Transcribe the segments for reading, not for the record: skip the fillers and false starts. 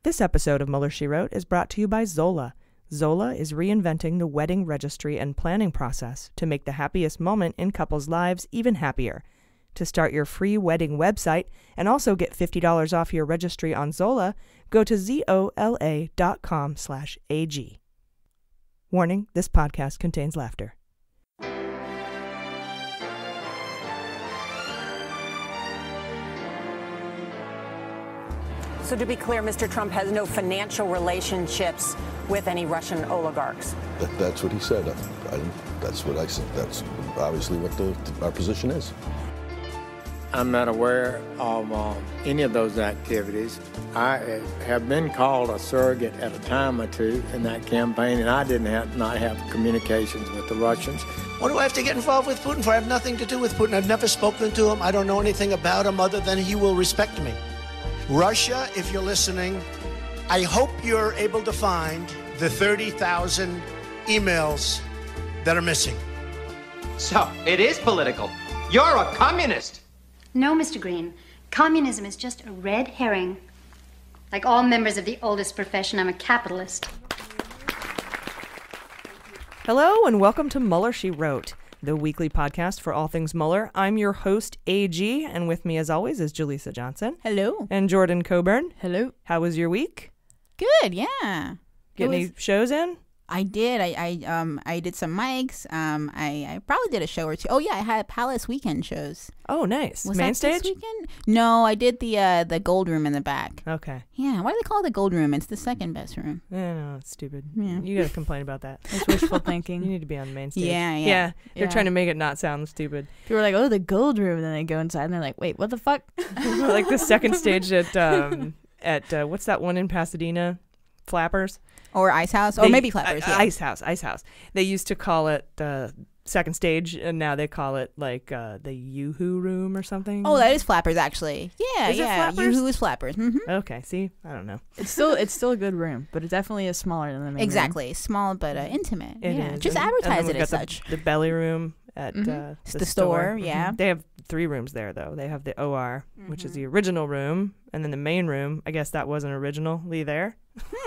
This episode of Mueller, She Wrote is brought to you by Zola. Zola is reinventing the wedding registry and planning process to make the happiest moment in couples' lives even happier. To start your free wedding website and also get $50 off your registry on Zola, go to zola.com/ag. Warning, this podcast contains laughter. So to be clear, Mr. Trump has no financial relationships with any Russian oligarchs. That's what he said. That's what I said. That's obviously what our position is. I'm not aware of any of those activities. I have been called a surrogate at a time or two in that campaign, and I did not have communications with the Russians. What do I have to get involved with Putin for? I have nothing to do with Putin. I've never spoken to him. I don't know anything about him other than he will respect me. Russia, if you're listening, I hope you're able to find the 30,000 emails that are missing. So, it is political. You're a communist. No, Mr. Green. Communism is just a red herring. Like all members of the oldest profession, I'm a capitalist. Hello and welcome to Mueller, She Wrote, the weekly podcast for all things Mueller. I'm your host, AG, and with me as always is Jaleesa Johnson. Hello. And Jordan Coburn. Hello. How was your week? Good, yeah. Get any shows in? I did. I did some mics. I probably did a show or two. Oh yeah, I had Palace weekend shows. Oh, nice. Was Main that stage? this weekend? No, I did the gold room in the back. Okay. Yeah, why do they call it the gold room? It's the second best room. No, it's stupid. Yeah. You gotta complain about that. It's wishful thinking. You need to be on the main stage. Yeah. They're trying to make it not sound stupid. People are like, oh, the gold room, and then they go inside and they're like, wait, what the fuck? Like the second stage at what's that one in Pasadena? Flappers? Or Ice House, or maybe Flappers. Yeah. Ice House. They used to call it second stage, and now they call it like the Yoo-Hoo room or something. Oh, that is Flappers, actually. Yeah, Is it Flappers? Yoo-Hoo is Flappers. Mm-hmm. Okay, see, I don't know. It's still a good room, but it definitely is smaller than the main Exactly, room. small but intimate. It yeah, is. just And advertise then it we've as got such. the belly room at the store. Yeah. They have 3 rooms there, though. They have the OR, which is the original room, and then the main room. I guess that wasn't originally there.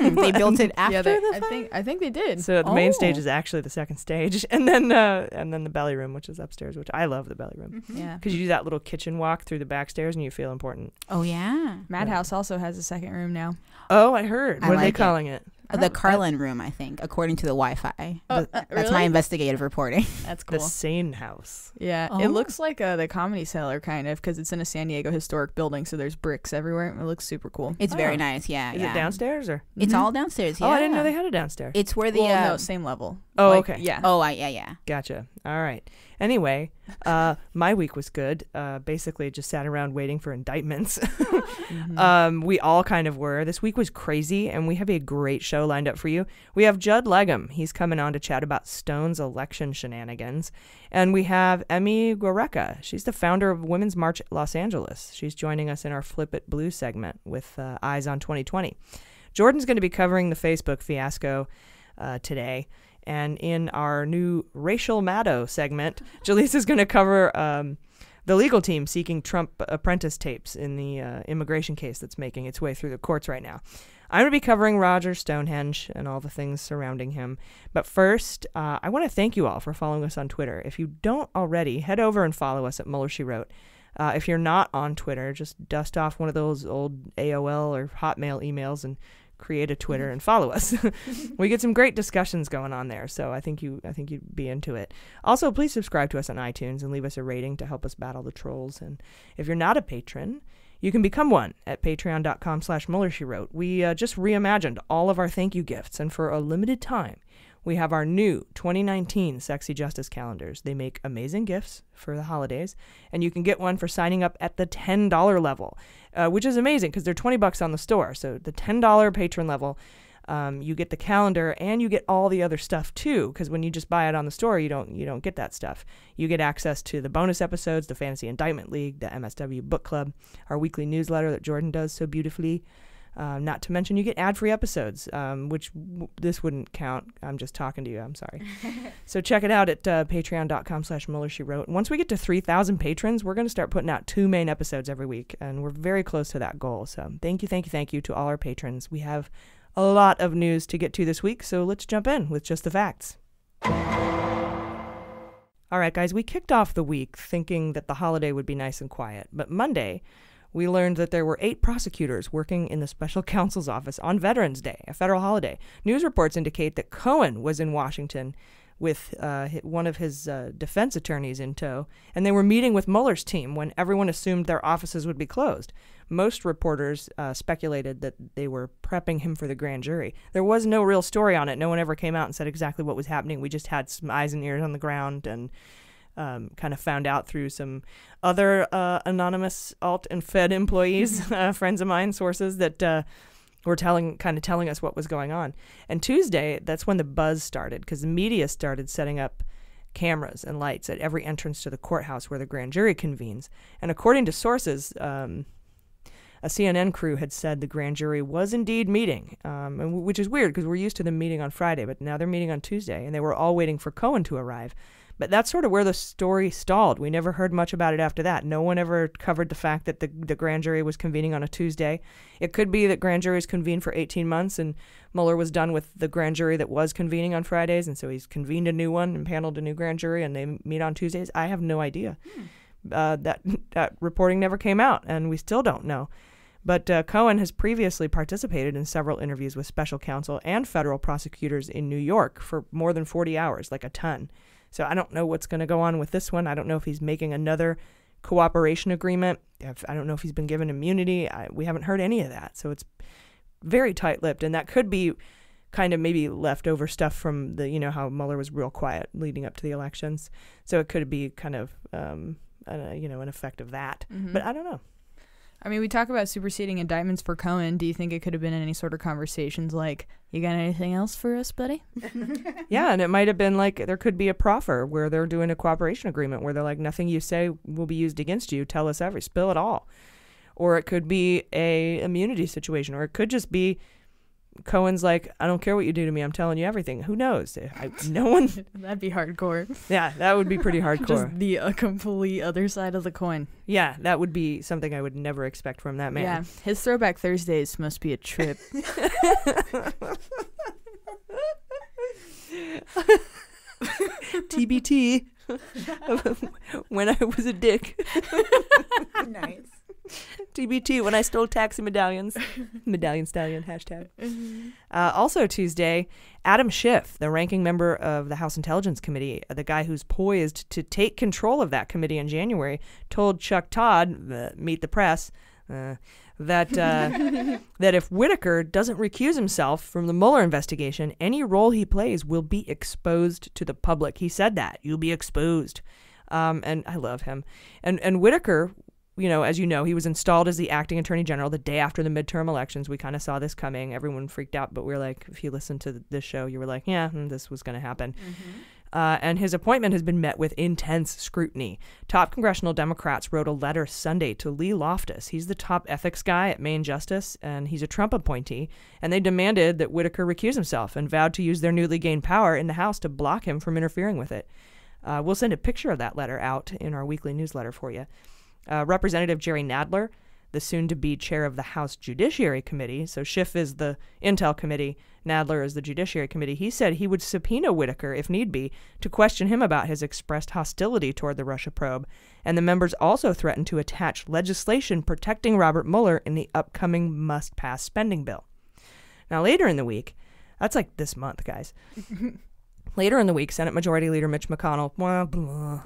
They built it after the fact? I think they did. So the main stage is actually the second stage, and then the belly room, which is upstairs, which I love the belly room. Yeah. Because you do that little kitchen walk through the back stairs, and you feel important. Oh, yeah. Madhouse also has a second room now. Oh, I heard. What are they like calling it? The Carlin room, I think, according to the Wi-Fi. That's really? my investigative reporting. That's cool. The Sane House. Yeah, Oh. it looks like the Comedy Cellar, kind of, because it's in a San Diego historic building, so there's bricks everywhere. It looks super cool. It's very nice, yeah. Is yeah. it downstairs or? It's all downstairs, yeah. Oh, I didn't know they had it downstairs. It's where the... Well, no, same level. Oh, Like, okay. Yeah. Oh, yeah. Gotcha. All right. Anyway, my week was good. Basically, just sat around waiting for indictments. We all kind of were. This week was crazy, and we have a great show lined up for you. We have Judd Legum. He's coming on to chat about Stone's election shenanigans. And we have Emmy Guereca. She's the founder of Women's March Los Angeles. She's joining us in our Flip It Blue segment with Eyes on 2020. Jordan's going to be covering the Facebook fiasco today. And in our new Racial Maddo segment, Jaleesa's going to cover the legal team seeking Trump apprentice tapes in the immigration case that's making its way through the courts right now. I'm going to be covering Roger Stonehenge and all the things surrounding him. But first, I want to thank you all for following us on Twitter. If you don't already, head over and follow us at Mueller, She Wrote. If you're not on Twitter, just dust off one of those old AOL or Hotmail emails and create a Twitter and follow us. We get some great discussions going on there, so I think you'd be into it. Also, please subscribe to us on iTunes and leave us a rating to help us battle the trolls. And if you're not a patron, you can become one at patreon.com/MuellerSheWrote. We just reimagined all of our thank you gifts, and for a limited time, we have our new 2019 Sexy Justice calendars. They make amazing gifts for the holidays, and you can get one for signing up at the $10 level, which is amazing because they're $20 on the store. So the $10 patron level, you get the calendar and you get all the other stuff too. Because when you just buy it on the store, you don't get that stuff. You get access to the bonus episodes, the Fantasy Indictment League, the MSW Book Club, our weekly newsletter that Jordan does so beautifully. Not to mention you get ad-free episodes, which this wouldn't count. I'm just talking to you. I'm sorry. So check it out at patreon.com/MullerSheWrote. Once we get to 3,000 patrons, we're going to start putting out 2 main episodes every week, and we're very close to that goal. So thank you to all our patrons. We have a lot of news to get to this week, so let's jump in with just the facts. All right, guys, we kicked off the week thinking that the holiday would be nice and quiet, but Monday we learned that there were 8 prosecutors working in the special counsel's office on Veterans Day, a federal holiday. News reports indicate that Cohen was in Washington with one of his defense attorneys in tow, and they were meeting with Mueller's team when everyone assumed their offices would be closed. Most reporters speculated that they were prepping him for the grand jury. There was no real story on it. No one ever came out and said exactly what was happening. We just had some eyes and ears on the ground and kind of found out through some other anonymous alt and Fed employees, friends of mine, sources that were telling us what was going on. And Tuesday, that's when the buzz started, because the media started setting up cameras and lights at every entrance to the courthouse where the grand jury convenes. And according to sources, a CNN crew had said the grand jury was indeed meeting, which is weird because we're used to them meeting on Friday, but now they're meeting on Tuesday, and they were all waiting for Cohen to arrive. But that's sort of where the story stalled. We never heard much about it after that. No one ever covered the fact that the grand jury was convening on a Tuesday. It could be that grand juries convene for 18 months, and Mueller was done with the grand jury that was convening on Fridays, and so he's convened a new one and paneled a new grand jury, and they meet on Tuesdays. I have no idea. That reporting never came out, and we still don't know. But Cohen has previously participated in several interviews with special counsel and federal prosecutors in New York for more than 40 hours, like a ton. So I don't know what's going to go on with this one. I don't know if he's making another cooperation agreement. I don't know if he's been given immunity. We haven't heard any of that. So it's very tight-lipped, and that could be kind of maybe leftover stuff from how Mueller was real quiet leading up to the elections. So it could be kind of, an effect of that. Mm-hmm. But I don't know. I mean, we talk about superseding indictments for Cohen. Do you think it could have been any sort of conversations like, you got anything else for us, buddy? Yeah, and it might have been like there could be a proffer where they're doing a cooperation agreement where they're like, nothing you say will be used against you. Tell us spill it all. Or it could be a immunity situation, or it could just be Cohen's like, I don't care what you do to me. I'm telling you everything. Who knows? No one. That'd be hardcore. Yeah, that would be pretty hardcore. Just the complete other side of the coin. Yeah, that would be something I would never expect from that man. Yeah, his Throwback Thursdays must be a trip. TBT. When I was a dick. Nice. TBT, when I stole taxi medallions. Medallion stallion, hashtag. Mm-hmm. Also Tuesday, Adam Schiff, the ranking member of the House Intelligence Committee, the guy who's poised to take control of that committee in January, told Chuck Todd, Meet the Press, that if Whitaker doesn't recuse himself from the Mueller investigation, any role he plays will be exposed to the public. He said that. You'll be exposed. And I love him. And Whitaker, as you know, he was installed as the acting attorney general the day after the midterm elections. We kind of saw this coming. Everyone freaked out, but we were like, if you listened to this show, you were like, yeah, this was going to happen. Mm-hmm. And his appointment has been met with intense scrutiny. Top congressional Democrats wrote a letter Sunday to Lee Loftus. He's the top ethics guy at Maine Justice, and he's a Trump appointee. And they demanded that Whitaker recuse himself and vowed to use their newly gained power in the House to block him from interfering with it. We'll send a picture of that letter out in our weekly newsletter for you. Representative Jerry Nadler, the soon-to-be chair of the House Judiciary Committee, so Schiff is the Intel Committee, Nadler is the Judiciary Committee, he said he would subpoena Whitaker, if need be, to question him about his expressed hostility toward the Russia probe. And the members also threatened to attach legislation protecting Robert Mueller in the upcoming must-pass spending bill. Now, later in the week, that's like this month, guys. Later in the week, Senate Majority Leader Mitch McConnell, blah, blah.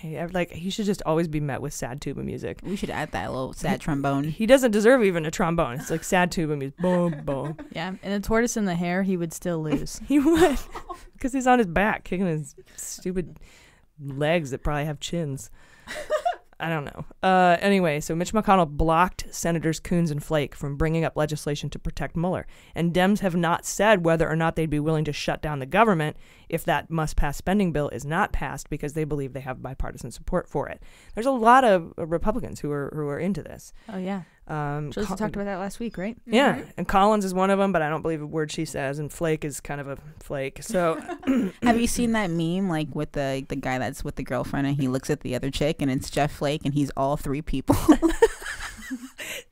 Like, he should just always be met with sad tuba music. We should add that little sad trombone. He doesn't deserve even a trombone. It's like sad tuba music. Boom, boom. Yeah, and the tortoise in the hare, he would still lose. He would. Because he's on his back, kicking his stupid legs that probably have chins. I don't know. Anyway, so Mitch McConnell blocked Senators Coons and Flake from bringing up legislation to protect Mueller. And Dems have not said whether or not they'd be willing to shut down the government if that must-pass spending bill is not passed, because they believe they have bipartisan support for it. There's a lot of Republicans who are into this. Oh, yeah. Just talked about that last week, right? Yeah, and Collins is one of them, but I don't believe a word she says. And Flake is kind of a flake. So, have you seen that meme, like with the guy that's with the girlfriend, and he looks at the other chick, and it's Jeff Flake, and he's all three people?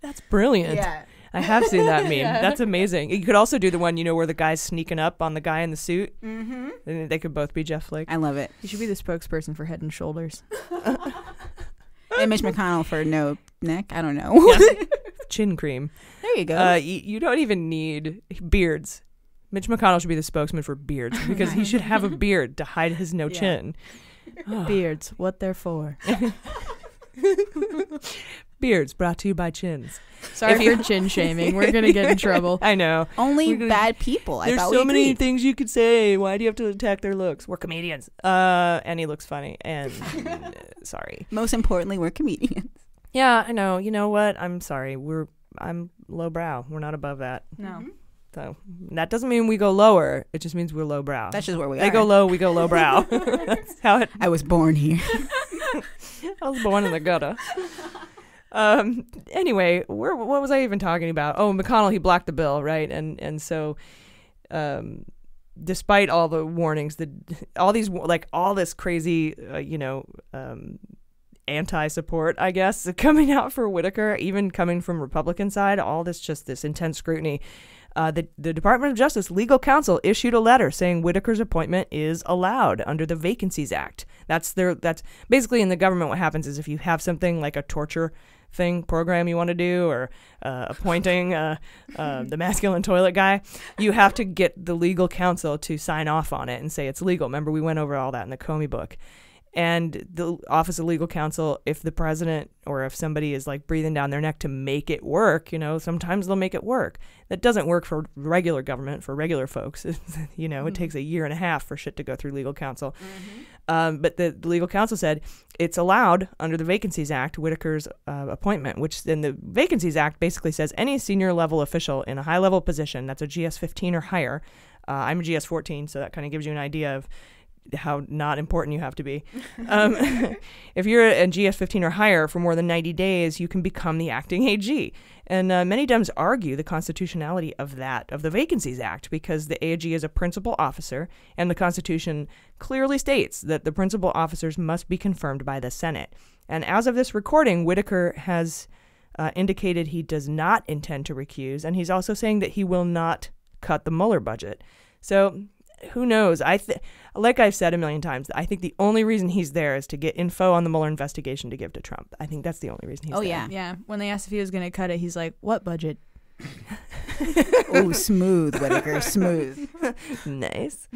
That's brilliant. Yeah. I have seen that meme. Yeah. That's amazing. You could also do the one, where the guy's sneaking up on the guy in the suit. Mm-hmm. And they could both be Jeff Flake. I love it. You should be the spokesperson for Head and Shoulders. And Mitch McConnell for no neck. I don't know. Yeah. Chin cream. There you go. You don't even need beards. Mitch McConnell should be the spokesman for beards because he should have a beard to hide his no chin. Beards, what they're for. Beards brought to you by chins. Sorry for chin shaming. We're going to get in trouble. I know. Only bad people. There's so many things you could say. Why do you have to attack their looks? We're comedians. And he looks funny. And sorry. Most importantly, we're comedians. Yeah, I know. You know what? I'm sorry. I'm lowbrow. We're not above that. No. Mm-hmm. So that doesn't mean we go lower. It just means we're lowbrow. That's just where we are. They go low, we go lowbrow. That's how it. I was born here. I was born in the gutter. Anyway, what was I even talking about? Oh, McConnell, he blocked the bill, right? And so, despite all the warnings, all this crazy, anti-support, I guess, coming out for Whitaker, even coming from Republican side, all this intense scrutiny. The Department of Justice legal counsel issued a letter saying Whitaker's appointment is allowed under the Vacancies Act. That's basically in the government. What happens is if you have something like a torture program you want to do, or appointing the masculine toilet guy, you have to get the legal counsel to sign off on it and say it's legal. Remember, we went over all that in the Comey book. And the Office of Legal Counsel, if the president or if somebody is like breathing down their neck to make it work, sometimes they'll make it work. That doesn't work for regular government, for regular folks. It takes a year and a half for shit to go through legal counsel. Mm-hmm. But the legal counsel said it's allowed under the Vacancies Act, Whitaker's appointment, which in the Vacancies Act basically says any senior level official in a high level position, that's a GS-15 or higher. I'm a GS-14, so that kind of gives you an idea of how not important you have to be. If you're a GS-15 or higher for more than 90 days, you can become the acting AG. And many Dems argue the constitutionality of the Vacancies Act because the AG is a principal officer, and the Constitution clearly states that the principal officers must be confirmed by the Senate. And as of this recording, Whitaker has indicated he does not intend to recuse, and he's also saying that he will not cut the Mueller budget. So who knows? Like I've said a million times, I think the only reason he's there is to get info on the Mueller investigation to give to Trump. I think that's the only reason he's there. Oh, yeah. Yeah. When they asked if he was going to cut it, he's like, what budget? Oh, smooth, Whitaker, smooth. Nice.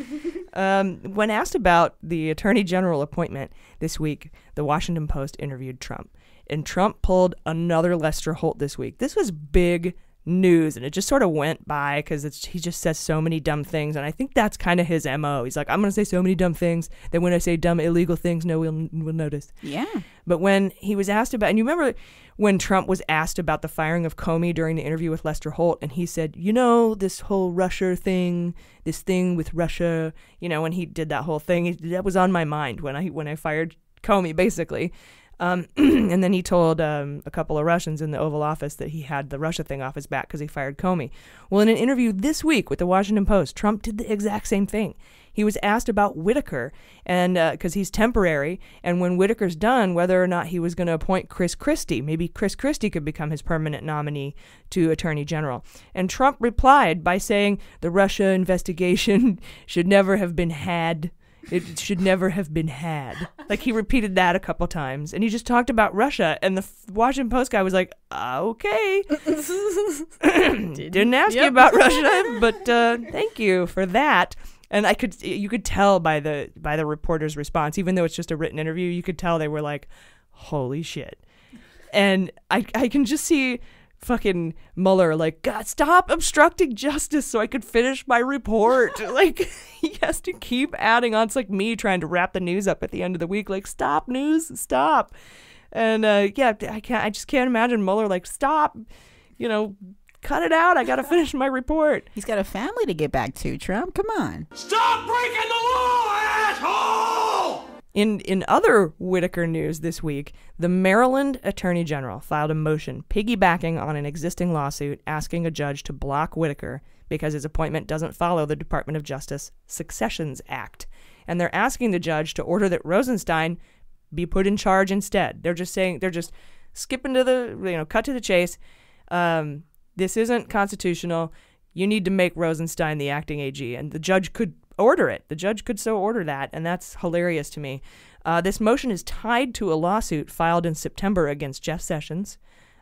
When asked about the Attorney General appointment this week, the Washington Post interviewed Trump. And Trump pulled another Lester Holt this week. This was big news, and it just sort of went by because he just says so many dumb things, and I think that's kind of his MO. He's like, I'm going to say so many dumb things that when I say dumb illegal things, no one will notice. Yeah. But when he was asked about, and you remember when Trump was asked about the firing of Comey during the interview with Lester Holt, and he said, this whole Russia thing, this thing with Russia, when he did that whole thing, that was on my mind when I fired Comey, basically. And then he told a couple of Russians in the Oval Office that he had the Russia thing off his back because he fired Comey. Well, in an interview this week with the Washington Post, Trump did the exact same thing. He was asked about Whitaker, and because he's temporary, and when Whitaker's done, whether or not he was going to appoint Chris Christie. Maybe Chris Christie could become his permanent nominee to Attorney General. And Trump replied by saying the Russia investigation should never have been had. It should never have been had. Like, he repeated that a couple times. And he just talked about Russia. And the Washington Post guy was like, okay. Didn't ask you about Russia, but thank you for that. And you could tell by the reporter's response, even though it's just a written interview, you could tell they were like, holy shit. And I can just see fucking Mueller like, God, stop obstructing justice so I could finish my report. Like, he has to keep adding on. It's like me trying to wrap the news up at the end of the week. Like, stop news, stop. And I just can't imagine Mueller like, stop, cut it out. I got to finish my report. He's got a family to get back to, Trump. Come on. Stop breaking the law, asshole! In other Whitaker news this week, the Maryland Attorney General filed a motion piggybacking on an existing lawsuit asking a judge to block Whitaker because his appointment doesn't follow the Department of Justice Successions Act. And they're asking the judge to order that Rosenstein be put in charge instead. They're just skipping to the, cut to the chase. This isn't constitutional. You need to make Rosenstein the acting AG. And the judge could order it. The judge could so order that, and that's hilarious to me. This motion is tied to a lawsuit filed in September against Jeff Sessions,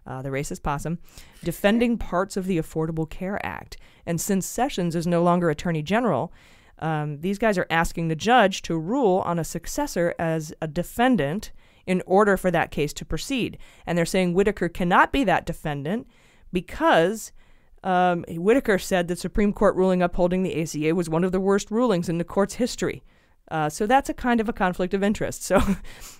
the racist possum, defending parts of the Affordable Care Act. And since Sessions is no longer Attorney General, these guys are asking the judge to rule on a successor as a defendant in order for that case to proceed. And they're saying Whitaker cannot be that defendant because Whitaker said the Supreme Court ruling upholding the ACA was one of the worst rulings in the court's history. So that's a kind of a conflict of interest. So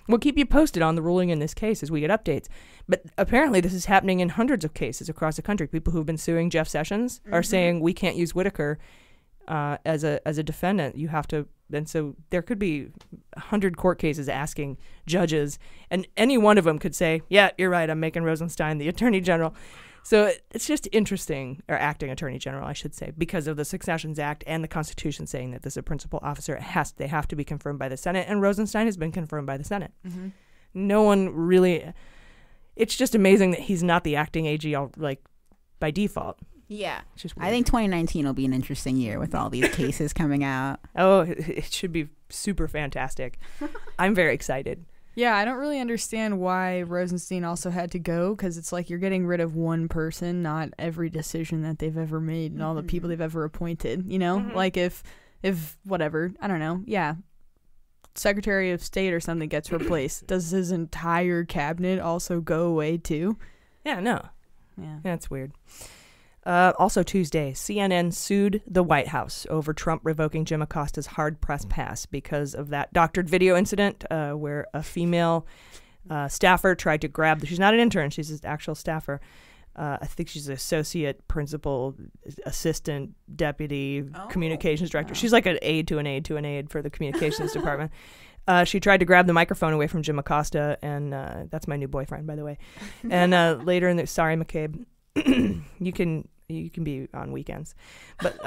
we'll keep you posted on the ruling in this case as we get updates. But apparently this is happening in hundreds of cases across the country. People who've been suing Jeff Sessions are saying we can't use Whitaker as a defendant. You have to. And so there could be 100 court cases asking judges, and any one of them could say, yeah, you're right, I'm making Rosenstein the Attorney General. So it's just interesting, or acting Attorney General, I should say, because of the Successions Act and the Constitution saying that this is a principal officer. They have to be confirmed by the Senate, and Rosenstein has been confirmed by the Senate. Mm-hmm. No one really. It's just amazing that he's not the acting AG by default. Yeah. I think 2019 will be an interesting year with all these cases coming out. Oh, it should be super fantastic. I'm very excited. Yeah, I don't really understand why Rosenstein also had to go, because it's like you're getting rid of one person, not every decision that they've ever made and all the people they've ever appointed, Like if whatever, I don't know, yeah, Secretary of State or something gets replaced, does his entire cabinet also go away too? Yeah, no. Yeah, it's weird. Also Tuesday, CNN sued the White House over Trump revoking Jim Acosta's hard press pass because of that doctored video incident where a female staffer tried to grab. She's not an intern; she's an actual staffer. I think she's an associate principal, assistant, deputy, communications director. She's like an aide to an aide to an aide for the communications department. She tried to grab the microphone away from Jim Acosta, and that's my new boyfriend, by the way. And later in the sorry, McCabe. You can be on weekends. But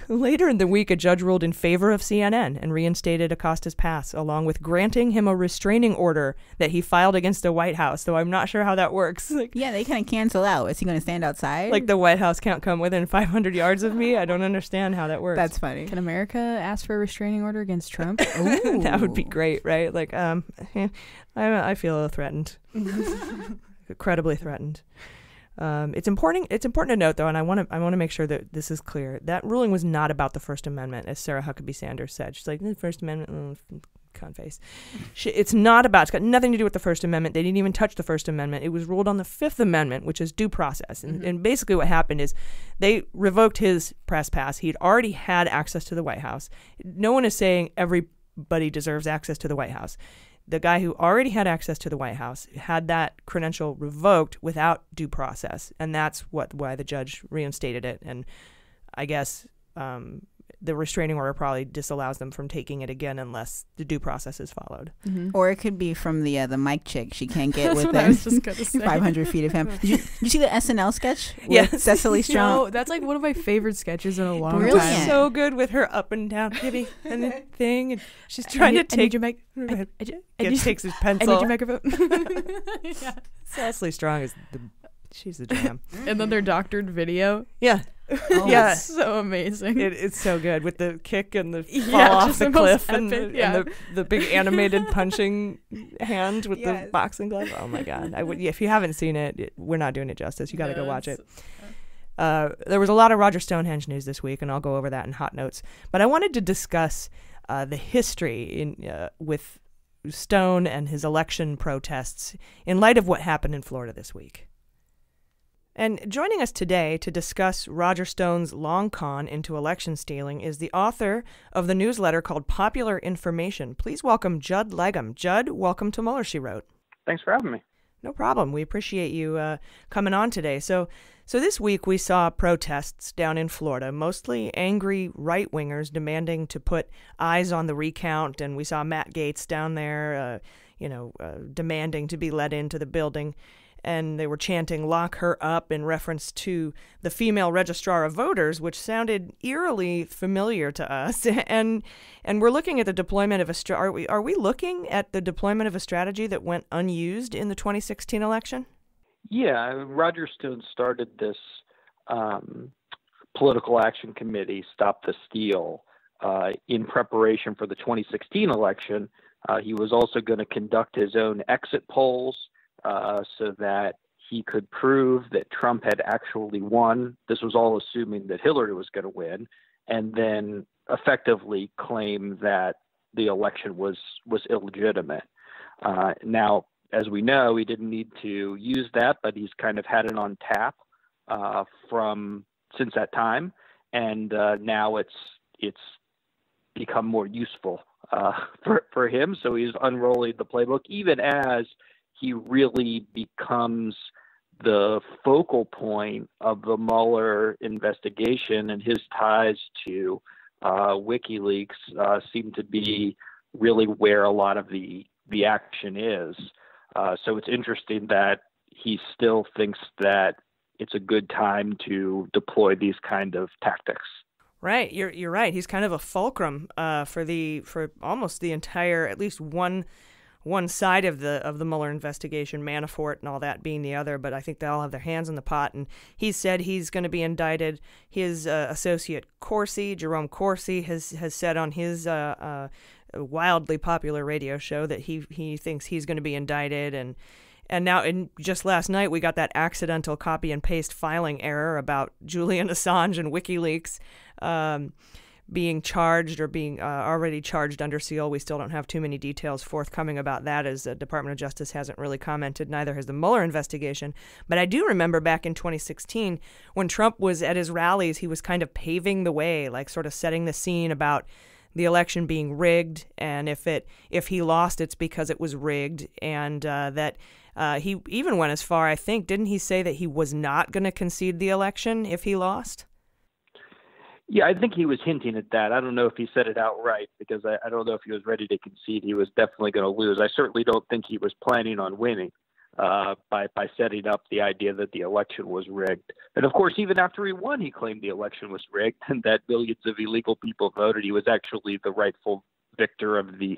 later in the week, a judge ruled in favor of CNN and reinstated Acosta's pass, along with granting him a restraining order that he filed against the White House, though I'm not sure how that works. Yeah, they kind of cancel out. Is he going to stand outside? Like the White House can't come within 500 yards of me? I don't understand how that works. That's funny. Can America ask for a restraining order against Trump? That would be great, right? Like, I feel threatened. Incredibly threatened. It's important to note, though, and I want to make sure that this is clear. That ruling was not about the First Amendment, as Sarah Huckabee Sanders said. She's like, the First Amendment, cunt face. It's not about. It's got nothing to do with the First Amendment. They didn't even touch the First Amendment. It was ruled on the Fifth Amendment, which is due process. And basically, what happened is they revoked his press pass. He'd already had access to the White House. No one is saying everybody deserves access to the White House. The guy who already had access to the White House had that credential revoked without due process, and that's why the judge reinstated it. And I guess the restraining order probably disallows them from taking it again unless the due process is followed. Or it could be from the Mike chick. She can't get within 500 feet of him. Did you see the SNL sketch? Yes. Cecily Strong. No, that's like one of my favorite sketches in a long Brilliant. time. So good with her up and down kitty and the thing. And she's trying to take your mic. Takes his pencil. I need your microphone. Yeah. Cecily Strong is she's the jam. And then their doctored video. Yeah. Yeah, it's so amazing. It's so good with the kick and the fall off the cliff and the big animated punching hand with the boxing glove. Oh my god! If you haven't seen it, we're not doing it justice. You got to go watch it. There was a lot of Roger Stonehenge news this week, and I'll go over that in hot notes. But I wanted to discuss the history with Stone and his election protests in light of what happened in Florida this week. And joining us today to discuss Roger Stone's long con into election stealing is the author of the newsletter called Popular Information. Please welcome Judd Legum. Judd, welcome to Mueller, She Wrote. Thanks for having me. No problem. We appreciate you coming on today. So this week we saw protests down in Florida, mostly angry right-wingers demanding to put eyes on the recount, and we saw Matt Gaetz down there, demanding to be let into the building, and they were chanting "Lock her up" in reference to the female registrar of voters, which sounded eerily familiar to us. And we're looking at the deployment of are we looking at the deployment of a strategy that went unused in the 2016 election? Yeah, Roger Stone started this political action committee, Stop the Steal, in preparation for the 2016 election. He was also going to conduct his own exit polls so that he could prove that Trump had actually won. This was all assuming that Hillary was going to win, and then effectively claim that the election was illegitimate. Now, as we know, he didn't need to use that, but he's kind of had it on tap since that time, and now it's become more useful for him. So he's unrolling the playbook, even as he really becomes the focal point of the Mueller investigation, and his ties to WikiLeaks seem to be really where a lot of the action is. So it's interesting that he still thinks that it's a good time to deploy these kind of tactics. Right, you're right. He's kind of a fulcrum for almost the entire, at least one side of the Mueller investigation, Manafort and all that being the other, but I think they all have their hands in the pot. And he said he's going to be indicted. His associate Jerome Corsi, has said on his wildly popular radio show that he thinks he's going to be indicted. And now, just last night, we got that accidental copy and paste filing error about Julian Assange and WikiLeaks being charged or being already charged under seal. We still don't have too many details forthcoming about that, as the Department of Justice hasn't really commented. Neither has the Mueller investigation. But I do remember back in 2016 when Trump was at his rallies, he was kind of paving the way, like sort of setting the scene about the election being rigged, and if he lost, it's because it was rigged, and that he even went as far, I think, didn't he say that he was not going to concede the election if he lost? Yeah, I think he was hinting at that. I don't know if he said it outright, because I don't know if he was ready to concede. He was definitely going to lose. I certainly don't think he was planning on winning by setting up the idea that the election was rigged. And of course, even after he won, he claimed the election was rigged and that millions of illegal people voted. He was actually the rightful victor of the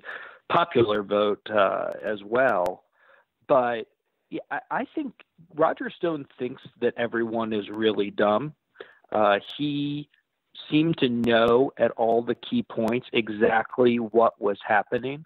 popular vote as well. But yeah, I think Roger Stone thinks that everyone is really dumb. He seemed to know at all the key points exactly what was happening,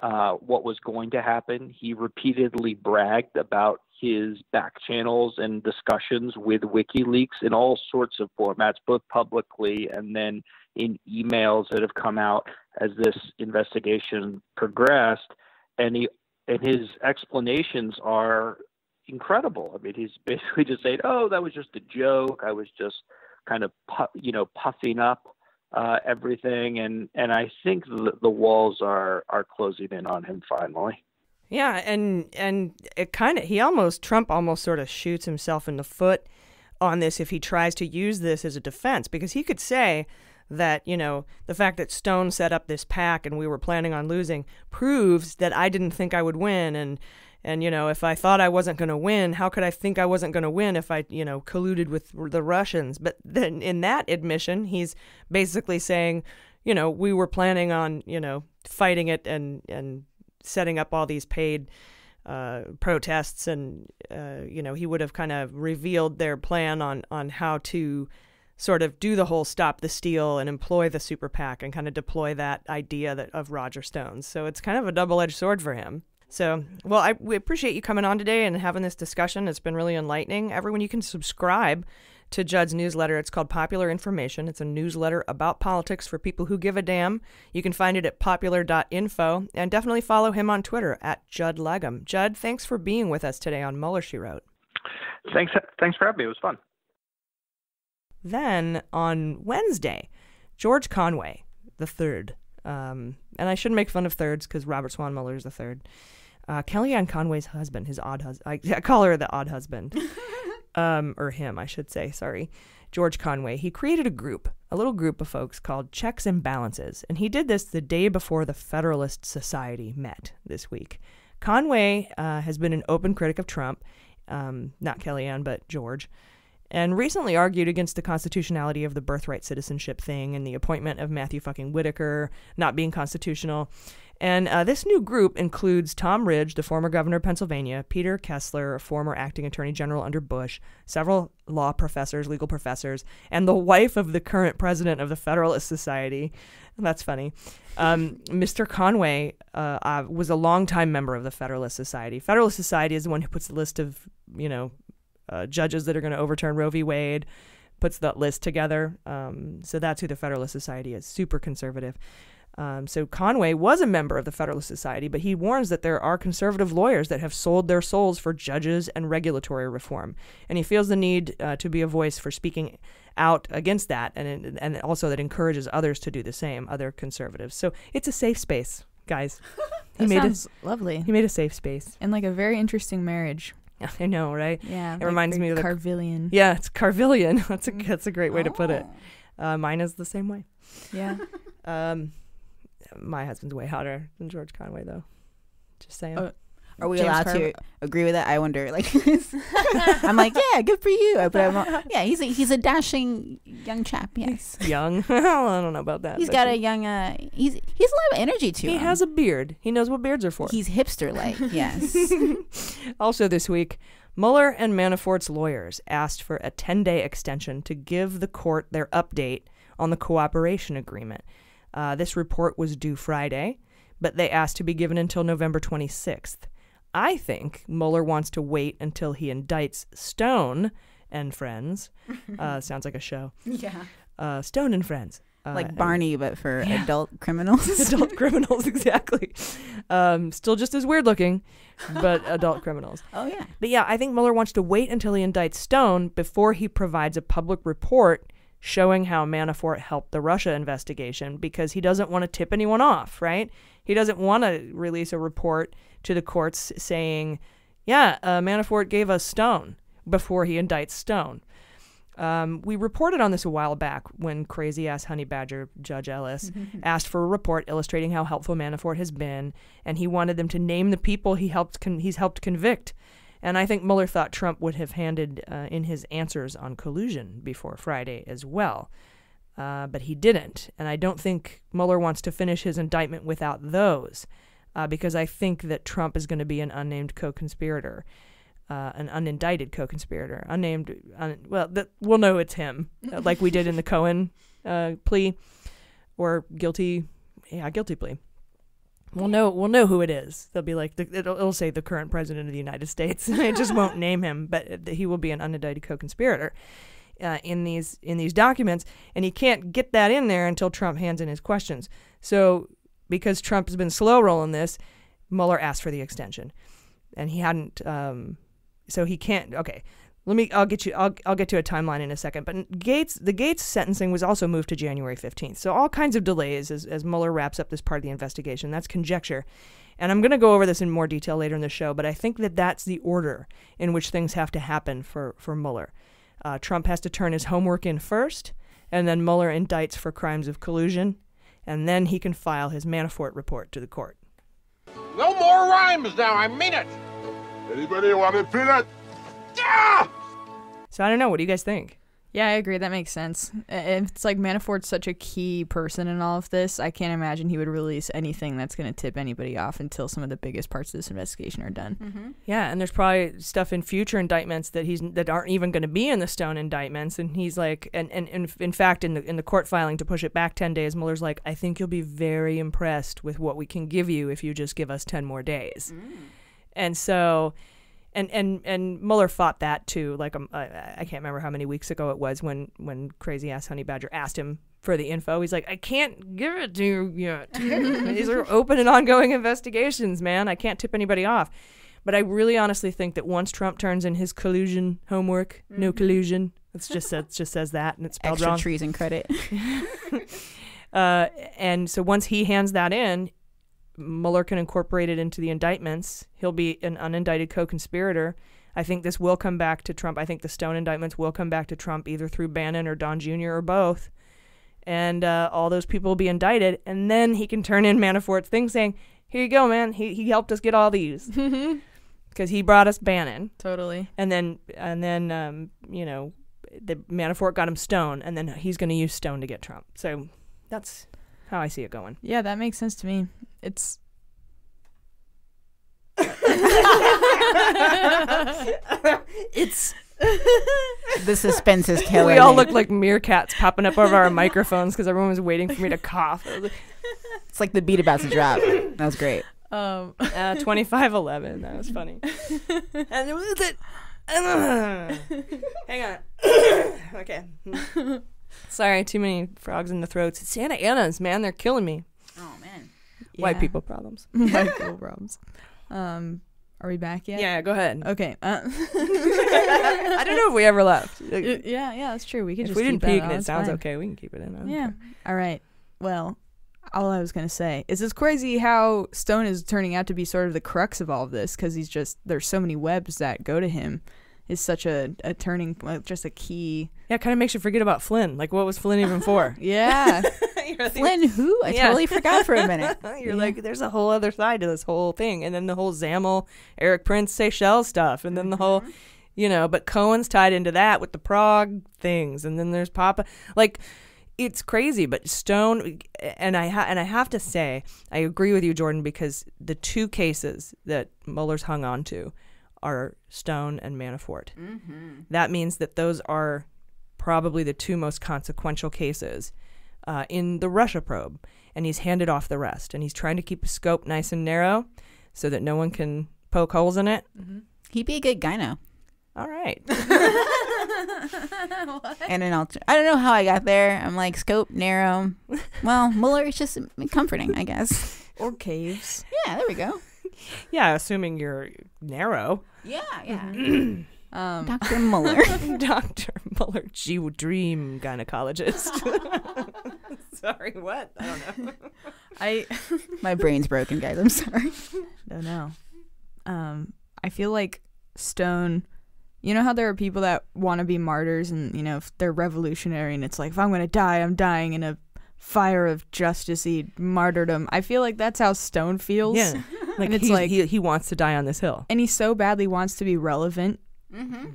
what was going to happen. He repeatedly bragged about his back channels and discussions with WikiLeaks in all sorts of formats, both publicly and then in emails that have come out as this investigation progressed. And his explanations are incredible. I mean, he's basically just saying, "Oh, that was just a joke. I was just kind of puffing up everything," and I think the walls are closing in on him finally. Yeah, and it Trump almost sort of shoots himself in the foot on this if he tries to use this as a defense, because he could say that, the fact that Stone set up this PAC and we were planning on losing proves that I didn't think I would win, and if I thought I wasn't going to win, how could I think I wasn't going to win if I, colluded with the Russians? But then in that admission, he's basically saying, we were planning on, fighting it and setting up all these paid protests, and, he would have kind of revealed their plan on how to sort of do the whole stop the steal and employ the super PAC and kind of deploy that idea of Roger Stone's. So it's kind of a double-edged sword for him. So, well, we appreciate you coming on today and having this discussion. It's been really enlightening. Everyone, you can subscribe to Judd's newsletter. It's called Popular Information. It's a newsletter about politics for people who give a damn. You can find it at popular.info, and definitely follow him on Twitter at Judd Legum. Judd, thanks for being with us today on Mueller, She Wrote. Thanks for having me. It was fun. Then on Wednesday, George Conway, the third, and I shouldn't make fun of thirds because Robert Swan Mueller is the third. Kellyanne Conway's husband, his odd husband. I call her the odd husband. Or him, I should say. Sorry. George Conway. He created a little group of folks called Checks and Balances. And he did this the day before the Federalist Society met this week. Conway has been an open critic of Trump, not Kellyanne, but George, and recently argued against the constitutionality of the birthright citizenship thing and the appointment of Matthew fucking Whitaker not being constitutional. And this new group includes Tom Ridge, the former governor of Pennsylvania, Peter Kessler, a former acting attorney general under Bush, several law professors, legal professors, and the wife of the current president of the Federalist Society. That's funny. Mr. Conway was a longtime member of the Federalist Society. Federalist Society is the one who puts the list of, judges that are going to overturn Roe v. Wade, puts that list together. So that's who the Federalist Society is, super conservative. So Conway was a member of the Federalist Society, but he warns that there are conservative lawyers that have sold their souls for judges and regulatory reform. And he feels the need to be a voice for speaking out against that, and also that encourages others to do the same, other conservatives. So it's a safe space, guys. That sounds lovely. He made a safe space. And like a very interesting marriage. I know, right? Yeah. It reminds me of the Carvillian. Yeah, it's Carvillian. That's a great way to put it. Mine is the same way. Yeah. My husband's way hotter than George Conway, though. Just saying. Are we allowed to agree with that? I wonder. I'm like, yeah, good for you. But he's a dashing young chap. Yes, he's young. I don't know about that. He's got a young. He's a lot of energy to him. He has a beard. He knows what beards are for. He's hipster-like. Yes. Also this week, Mueller and Manafort's lawyers asked for a 10-day extension to give the court their update on the cooperation agreement. This report was due Friday, but they asked to be given until November 26th. I think Mueller wants to wait until he indicts Stone and Friends. Sounds like a show. Yeah. Stone and Friends. Like Barney, but for adult criminals. Adult criminals, exactly. Still just as weird looking, but adult criminals. Oh, yeah. But yeah, I think Mueller wants to wait until he indicts Stone before he provides a public report showing how Manafort helped the Russia investigation, because he doesn't want to tip anyone off, right? He doesn't want to release a report to the courts saying, Manafort gave us Stone before he indicts Stone. We reported on this a while back when crazy-ass honey badger Judge Ellis asked for a report illustrating how helpful Manafort has been, and he wanted them to name the people he's helped convict. And I think Mueller thought Trump would have handed in his answers on collusion before Friday as well. But he didn't. And I don't think Mueller wants to finish his indictment without those, because I think that Trump is going to be an unnamed co-conspirator, an unindicted co-conspirator. We'll know it's him, like we did in the Cohen plea, or guilty plea. We'll know who it is. They'll be like, it'll say the current president of the United States. It just won't name him, but he will be an unindicted co-conspirator in these documents, and he can't get that in there until Trump hands in his questions. So because Trump has been slow rolling this, Mueller asked for the extension, and he hadn't. So he can't. Okay. I'll get to a timeline in a second. But the Gates sentencing was also moved to January 15th. So all kinds of delays as Mueller wraps up this part of the investigation. That's conjecture. And I'm going to go over this in more detail later in the show, but I think that that's the order in which things have to happen for Mueller. Trump has to turn his homework in first, and then Mueller indicts for crimes of collusion, and then he can file his Manafort report to the court. No more rhymes now, I mean it! Anybody want a peanut? Yeah! So I don't know. What do you guys think? Yeah, I agree. That makes sense. It's like Manafort's such a key person in all of this. I can't imagine he would release anything that's going to tip anybody off until some of the biggest parts of this investigation are done. Mm-hmm. Yeah, and there's probably stuff in future indictments that aren't even going to be in the Stone indictments. And he's like, and in fact, in the court filing to push it back 10 days, Mueller's like, I think you'll be very impressed with what we can give you if you just give us 10 more days. And so. And Mueller fought that too. Like I can't remember how many weeks ago it was when crazy ass Honey Badger asked him for the info. He's like, I can't give it to you yet. These are open and ongoing investigations, man. I can't tip anybody off. But I really honestly think that once Trump turns in his collusion homework, no collusion. It just says that, and it's spelled extra wrong. treason credit. And so once he hands that in, Mueller can incorporate it into the indictments, he'll be an unindicted co-conspirator. I think this will come back to Trump. I think the Stone indictments will come back to Trump either through Bannon or Don Jr. or both. And all those people will be indicted. And then he can turn in Manafort's thing saying, here you go, man. He helped us get all these. Because he brought us Bannon. Totally. And then you know, the Manafort got him Stone. And then he's going to use Stone to get Trump. So that's how I see it going. Yeah, that makes sense to me. It's... It's the suspense is killing. We all look like meerkats popping up over our microphones because everyone was waiting for me to cough. It's like the beat about to drop. That was great. 25-11. That was funny. And it was it. Hang on. Okay. Sorry, too many frogs in the throats. It's Santa Ana's, man. They're killing me. Oh man. White people problems. White people problems. Are we back yet? Yeah, go ahead. Okay. I don't know if we ever left. Yeah, that's true. We could just we keep didn't peek that and on. it sounds Fine. okay. We can keep it in. Yeah. All right. Well, all I was going to say is it's crazy how Stone is turning out to be sort of the crux of all of this because there's so many webs that go to him. Is such a turning, just a key. Yeah, it kind of makes you forget about Flynn. Like, what was Flynn even for? Yeah. Flynn who? I totally forgot for a minute. You're like, there's a whole other side to this whole thing. And then the whole Zamel, Eric Prince, Seychelles stuff. And then the whole, you know, but Cohen's tied into that with the Prague things. And then there's Papa. Like, it's crazy. But Stone, and I have to say, I agree with you, Jordan, because the two cases that Mueller's hung on to are Stone and Manafort. That means that those are probably the two most consequential cases in the Russia probe. And he's handed off the rest. And he's trying to keep his scope nice and narrow so that no one can poke holes in it. He'd be a good guy now. All right. And an I don't know how I got there. I'm like, scope, narrow. Well, Mueller is just comforting, I guess. Or caves. Yeah, there we go. Yeah, assuming you're narrow. Yeah. Dr. Mueller. Dr. Mueller, dream gynecologist. Sorry, what? I don't know. My brain's broken, guys. I'm sorry. Don't know. I feel like Stone, you know how there are people that want to be martyrs and, you know, if they're revolutionary and it's like, if I'm going to die, I'm dying in a fire of justice-y martyrdom. I feel like that's how Stone feels. Yeah. Like, and it's like he wants to die on this hill. And he so badly wants to be relevant.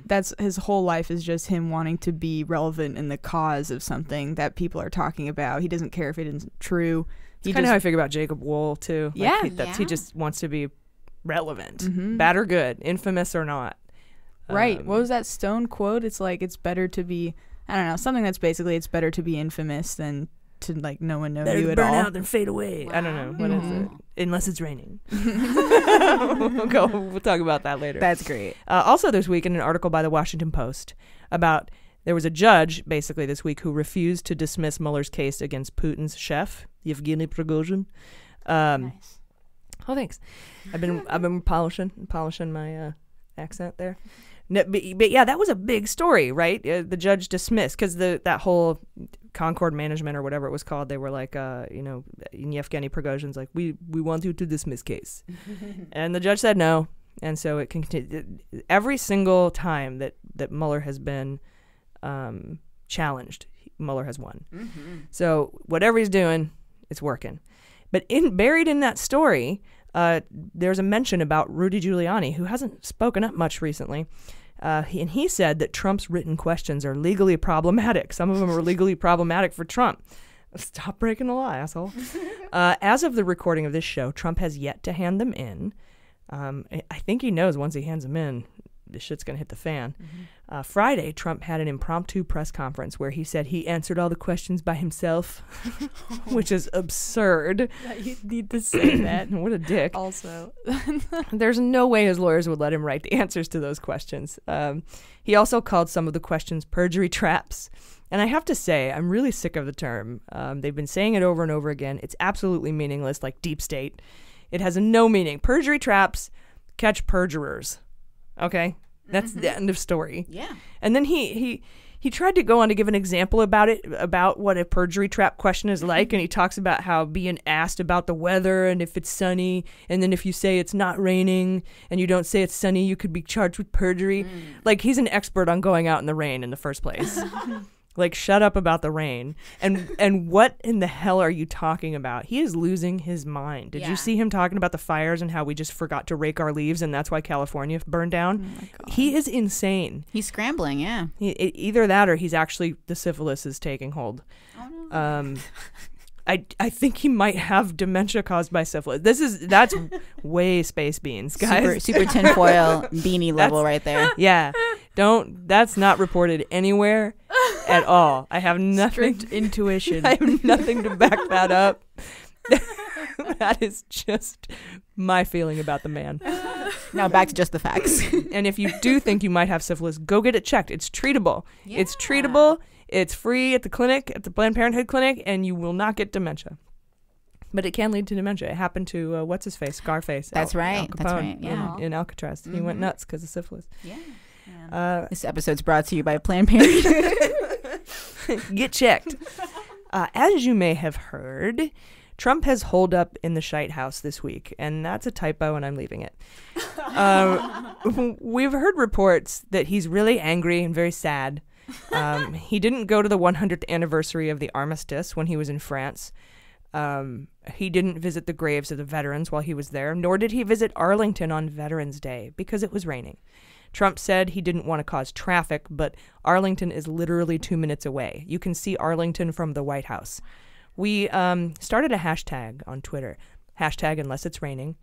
That's his whole life is just him wanting to be relevant in the cause of something that people are talking about. He doesn't care if it isn't true. It's kind of how I figure about Jacob Wool too. Yeah. Like he just wants to be relevant, bad or good, infamous or not. Right. What was that Stone quote? It's like, it's better to be, I don't know, something that's basically, it's better to be infamous than to like no one know you at all. Burn out and fade away. Wow. I don't know. What is it? Unless it's raining. We'll talk about that later. That's great. Also this week in an article by the Washington Post about there was a judge basically this week who refused to dismiss Mueller's case against Putin's chef, Yevgeny Prigozhin. Nice. Oh, thanks. I've been polishing my accent there. No, but yeah, that was a big story, right? The judge dismissed because that whole Concord Management or whatever it was called, they were like, Yevgeny Prigozhin's like, we want you to dismiss case. And the judge said no. And so it continued. Every single time that Mueller has been challenged, Mueller has won. So whatever he's doing, it's working. But buried in that story, there's a mention about Rudy Giuliani, who hasn't spoken up much recently. And he said that Trump's written questions are legally problematic. Some of them are legally problematic for Trump. Stop breaking the law, asshole. As of the recording of this show, Trump has yet to hand them in. I think he knows once he hands them in, this shit's going to hit the fan. Friday, Trump had an impromptu press conference where he said he answered all the questions by himself, which is absurd. You need to say that. What a dick. Also. There's no way his lawyers would let him write the answers to those questions. He also called some of the questions perjury traps. And I have to say, I'm really sick of the term. They've been saying it over and over again. It's absolutely meaningless, like deep state. It has no meaning. Perjury traps catch perjurers. Okay? That's the end of story. Yeah. And then he he tried to go on to give an example about what a perjury trap question is like, and he talks about how being asked about the weather and if it's sunny, and then if you say it's not raining and you don't say it's sunny, you could be charged with perjury. Like, he's an expert on going out in the rain in the first place. Like, shut up about the rain. And what in the hell are you talking about? He is losing his mind. Did you see him talking about the fires and how we just forgot to rake our leaves and that's why California burned down? Oh my God. He is insane. He's scrambling, yeah. Either that or he's actually, the syphilis is taking hold. Oh, no. I think he might have dementia caused by syphilis. That's way space beans, guys. Super tinfoil beanie level right there. Yeah. That's not reported anywhere at all. I have nothing. Strict intuition. I have nothing to back that up. That is just my feeling about the man. Now back to just the facts. And if you do think you might have syphilis, go get it checked. It's treatable. Yeah. It's treatable. It's free at the clinic, at the Planned Parenthood clinic, and you will not get dementia. But it can lead to dementia. It happened to, what's his face? Scarface. That's right. Al Capone. That's right. Yeah. In Alcatraz. He went nuts because of syphilis. Yeah. This episode's brought to you by Planned Parenthood. Get checked. As you may have heard, Trump has holed up in the Shite House this week, and that's a typo, and I'm leaving it. We've heard reports that he's really angry and very sad. He didn't go to the 100th anniversary of the armistice when he was in France. He didn't visit the graves of the veterans while he was there, nor did he visit Arlington on Veterans Day because it was raining. Trump said he didn't want to cause traffic, but Arlington is literally 2 minutes away. You can see Arlington from the White House. We started a hashtag on Twitter, #UnlessIt'sRaining,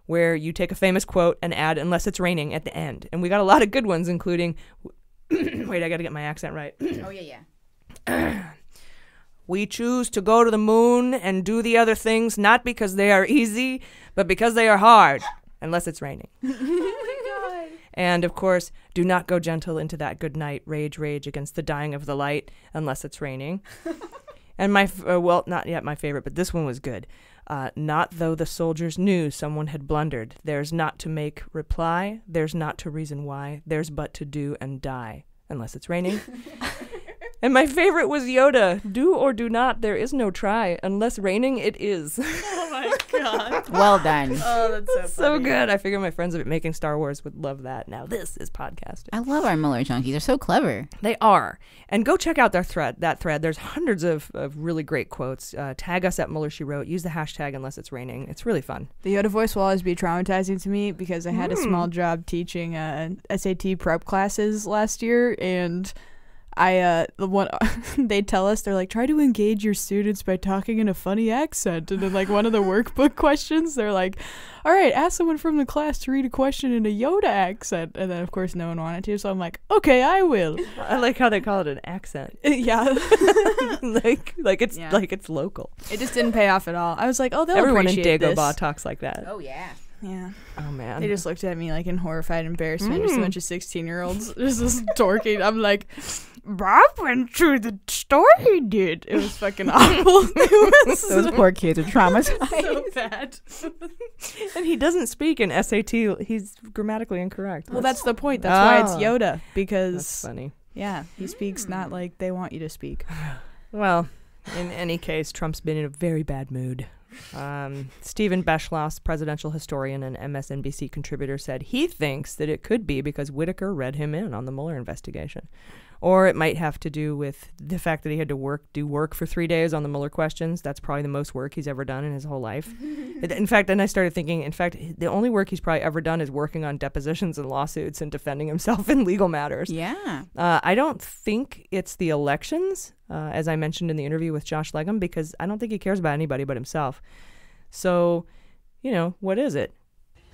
where you take a famous quote and add "unless it's raining" at the end. And we got a lot of good ones, including... Wait, I got to get my accent right. Oh, yeah. We choose to go to the moon and do the other things, not because they are easy, but because they are hard, unless it's raining. And, of course, do not go gentle into that good night, rage against the dying of the light, unless it's raining. And not yet my favorite, but this one was good. Not though the soldiers knew someone had blundered. There's not to make reply. There's not to reason why. There's but to do and die, unless it's raining. And my favorite was Yoda. Do or do not, there is no try. Unless raining, it is. Oh my God. Well done. Oh, that's so good. I figure my friends making Star Wars would love that. Now this is podcasting. I love our Miller junkies. They're so clever. They are. And go check out that thread. There's hundreds of really great quotes. Tag us at Muller She Wrote. Use the hashtag unless it's raining. It's really fun. The Yoda voice will always be traumatizing to me because I had a small job teaching SAT prep classes last year, and they tell us, they're like, try to engage your students by talking in a funny accent. And then like one of the workbook questions, they're like, all right, ask someone from the class to read a question in a Yoda accent. And then of course no one wanted to, so I'm like, okay, I will. I like how they call it an accent. Yeah. like it's local. It just didn't pay off at all. I was like, oh, they'll Everyone in appreciate this. Dagobah talks like that. Oh yeah. Yeah. Oh man. They just looked at me like in horrified embarrassment. Just a bunch of 16-year-olds just talking. I'm like, Bob went through the store he did. It was fucking awful. Those poor kids are traumatized. So bad. And he doesn't speak in SAT. He's grammatically incorrect. Well, that's the point. That's why it's Yoda. Because that's funny. Yeah, he speaks not like they want you to speak. Well, in any case, Trump's been in a very bad mood. Stephen Beschloss, presidential historian and MSNBC contributor, said he thinks that it could be because Whitaker read him in on the Mueller investigation. Or it might have to do with the fact that he had to do work for 3 days on the Mueller questions. That's probably the most work he's ever done in his whole life. In fact, then I started thinking, the only work he's probably ever done is working on depositions and lawsuits and defending himself in legal matters. Yeah. I don't think it's the elections, as I mentioned in the interview with Josh Legum, because I don't think he cares about anybody but himself. So, what is it?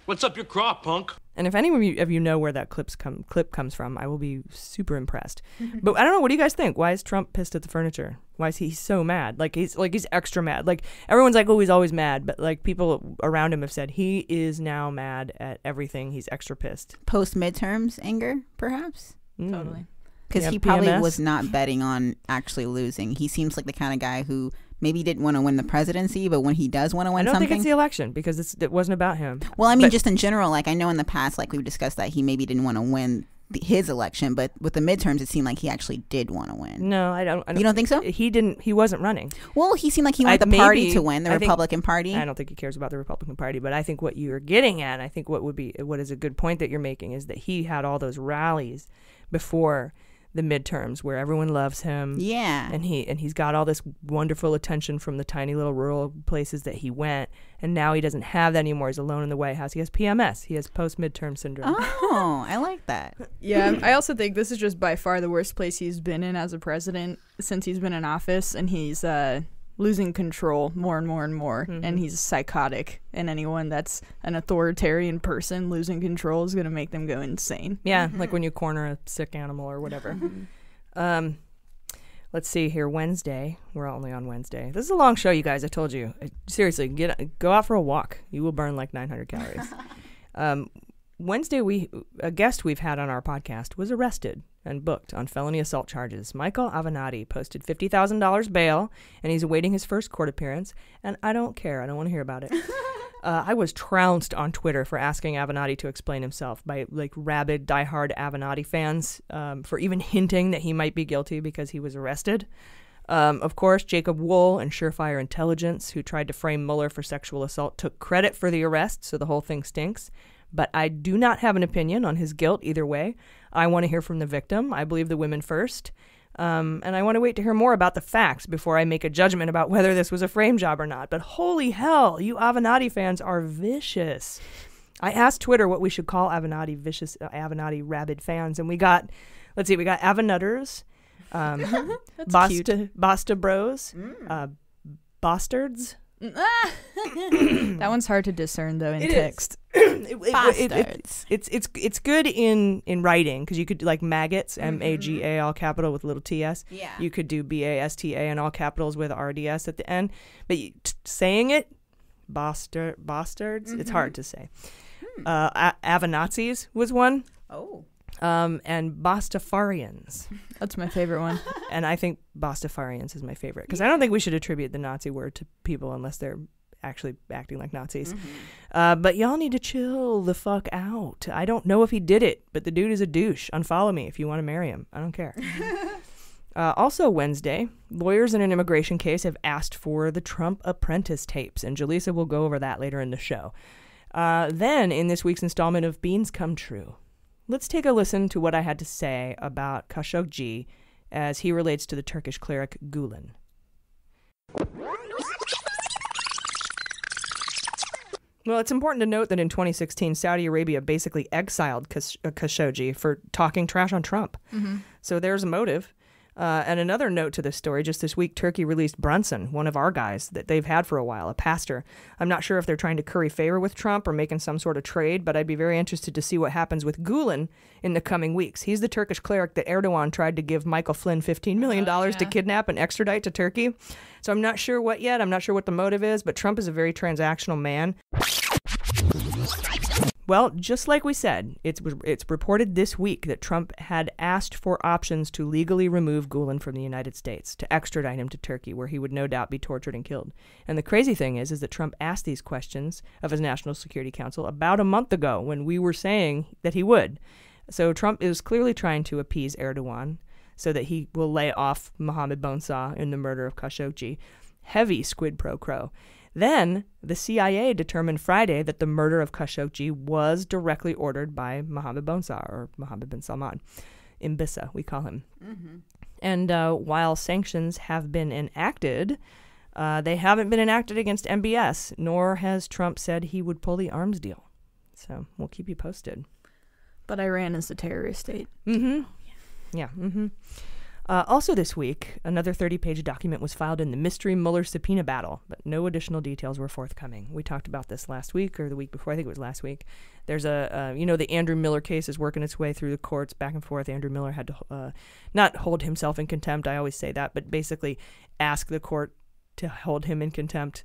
What's up your crop, punk? And if any of you know where that clip comes from, I will be super impressed. But I don't know. What do you guys think? Why is Trump pissed at the furniture? Why is he so mad? He's extra mad. Like everyone's like, oh, he's always mad. But like people around him have said he is now mad at everything. He's extra pissed. Post midterms anger, perhaps. Totally. Because he probably was not betting on actually losing. He seems like the kind of guy who maybe didn't want to win the presidency, but when he does want to win something... I don't think it's the election, because it wasn't about him. Well, I mean, just in general, like I know in the past, like we've discussed that he maybe didn't want to win his election, but with the midterms, it seemed like he actually did want to win. No, I don't. You don't think so? He didn't. He wasn't running. Well, he seemed like he wanted the party to win, the Republican Party. I don't think he cares about the Republican Party, but I think what you're getting at, I think what is a good point that you're making is that he had all those rallies before the midterms where everyone loves him. Yeah. And he's got all this wonderful attention from the tiny little rural places that he went, and now he doesn't have that anymore. He's alone in the White House. He has PMS. He has post-midterm syndrome. Oh, I like that. Yeah, I also think this is just by far the worst place he's been in as a president since he's been in office, and he's losing control more and more and more, and he's psychotic, and anyone that's an authoritarian person losing control is going to make them go insane. Yeah, like when you corner a sick animal or whatever. Let's see here. Wednesday. We're only on Wednesday. This is a long show, you guys. I told you. Seriously, go out for a walk. You will burn like 900 calories. Wednesday, a guest we've had on our podcast was arrested and booked on felony assault charges. Michael Avenatti posted $50,000 bail, and he's awaiting his first court appearance. And I don't care. I don't want to hear about it. I was trounced on Twitter for asking Avenatti to explain himself by like rabid, diehard Avenatti fans for even hinting that he might be guilty because he was arrested. Of course, Jacob Wool and Surefire Intelligence, who tried to frame Mueller for sexual assault, took credit for the arrest, so the whole thing stinks. But I do not have an opinion on his guilt either way. I want to hear from the victim. I believe the women first. And I want to wait to hear more about the facts before I make a judgment about whether this was a frame job or not. But holy hell, you Avenatti fans are vicious. I asked Twitter what we should call Avenatti vicious, Avenatti rabid fans, and we got Avenutters, Basta Bros, Bastards. That one's hard to discern though in text. It's good in writing because you could do like maggots, MAGA all capital with little TS. Yeah. You could do BASTA in all capitals with RDS at the end. But saying it, bastards, it's hard to say. Avenazis was one. Oh. And Bastafarians. That's my favorite one. And I think Bastafarians is my favorite because I don't think we should attribute the Nazi word to people unless they're actually acting like Nazis. But y'all need to chill the fuck out. I don't know if he did it, but the dude is a douche. Unfollow me if you want to marry him. I don't care. Also Wednesday, lawyers in an immigration case have asked for the Trump apprentice tapes, and Jaleesa will go over that later in the show. Then, in this week's installment of Beans Come True, let's take a listen to what I had to say about Khashoggi as he relates to the Turkish cleric Gulen. Well, it's important to note that in 2016, Saudi Arabia basically exiled Khashoggi for talking trash on Trump. So there's a motive. And another note to this story, just this week, Turkey released Brunson, one of our guys that they've had for a while, a pastor. I'm not sure if they're trying to curry favor with Trump or making some sort of trade, but I'd be very interested to see what happens with Gulen in the coming weeks. He's the Turkish cleric that Erdogan tried to give Michael Flynn $15 million to kidnap and extradite to Turkey. So I'm not sure what yet. I'm not sure what the motive is, but Trump is a very transactional man. Well, just like we said, it's reported this week that Trump had asked for options to legally remove Gulen from the United States, to extradite him to Turkey, where he would no doubt be tortured and killed. And the crazy thing is that Trump asked these questions of his National Security Council about a month ago when we were saying that he would. So Trump is clearly trying to appease Erdogan so that he will lay off Mohammed Bonsah in the murder of Khashoggi. Heavy squid pro quo. Then, the CIA determined Friday that the murder of Khashoggi was directly ordered by Mohammed Bonsah, or Mohammed bin Salman. Mbissa, we call him. And while sanctions have been enacted, they haven't been enacted against MBS, nor has Trump said he would pull the arms deal. So, we'll keep you posted. But Iran is a terrorist state. Yeah. Also this week, another 30-page document was filed in the mystery Mueller subpoena battle, but no additional details were forthcoming. We talked about this last week or the week before. I think it was last week. There's the Andrew Miller case is working its way through the courts back and forth. Andrew Miller had to not hold himself in contempt. I always say that, but basically ask the court to hold him in contempt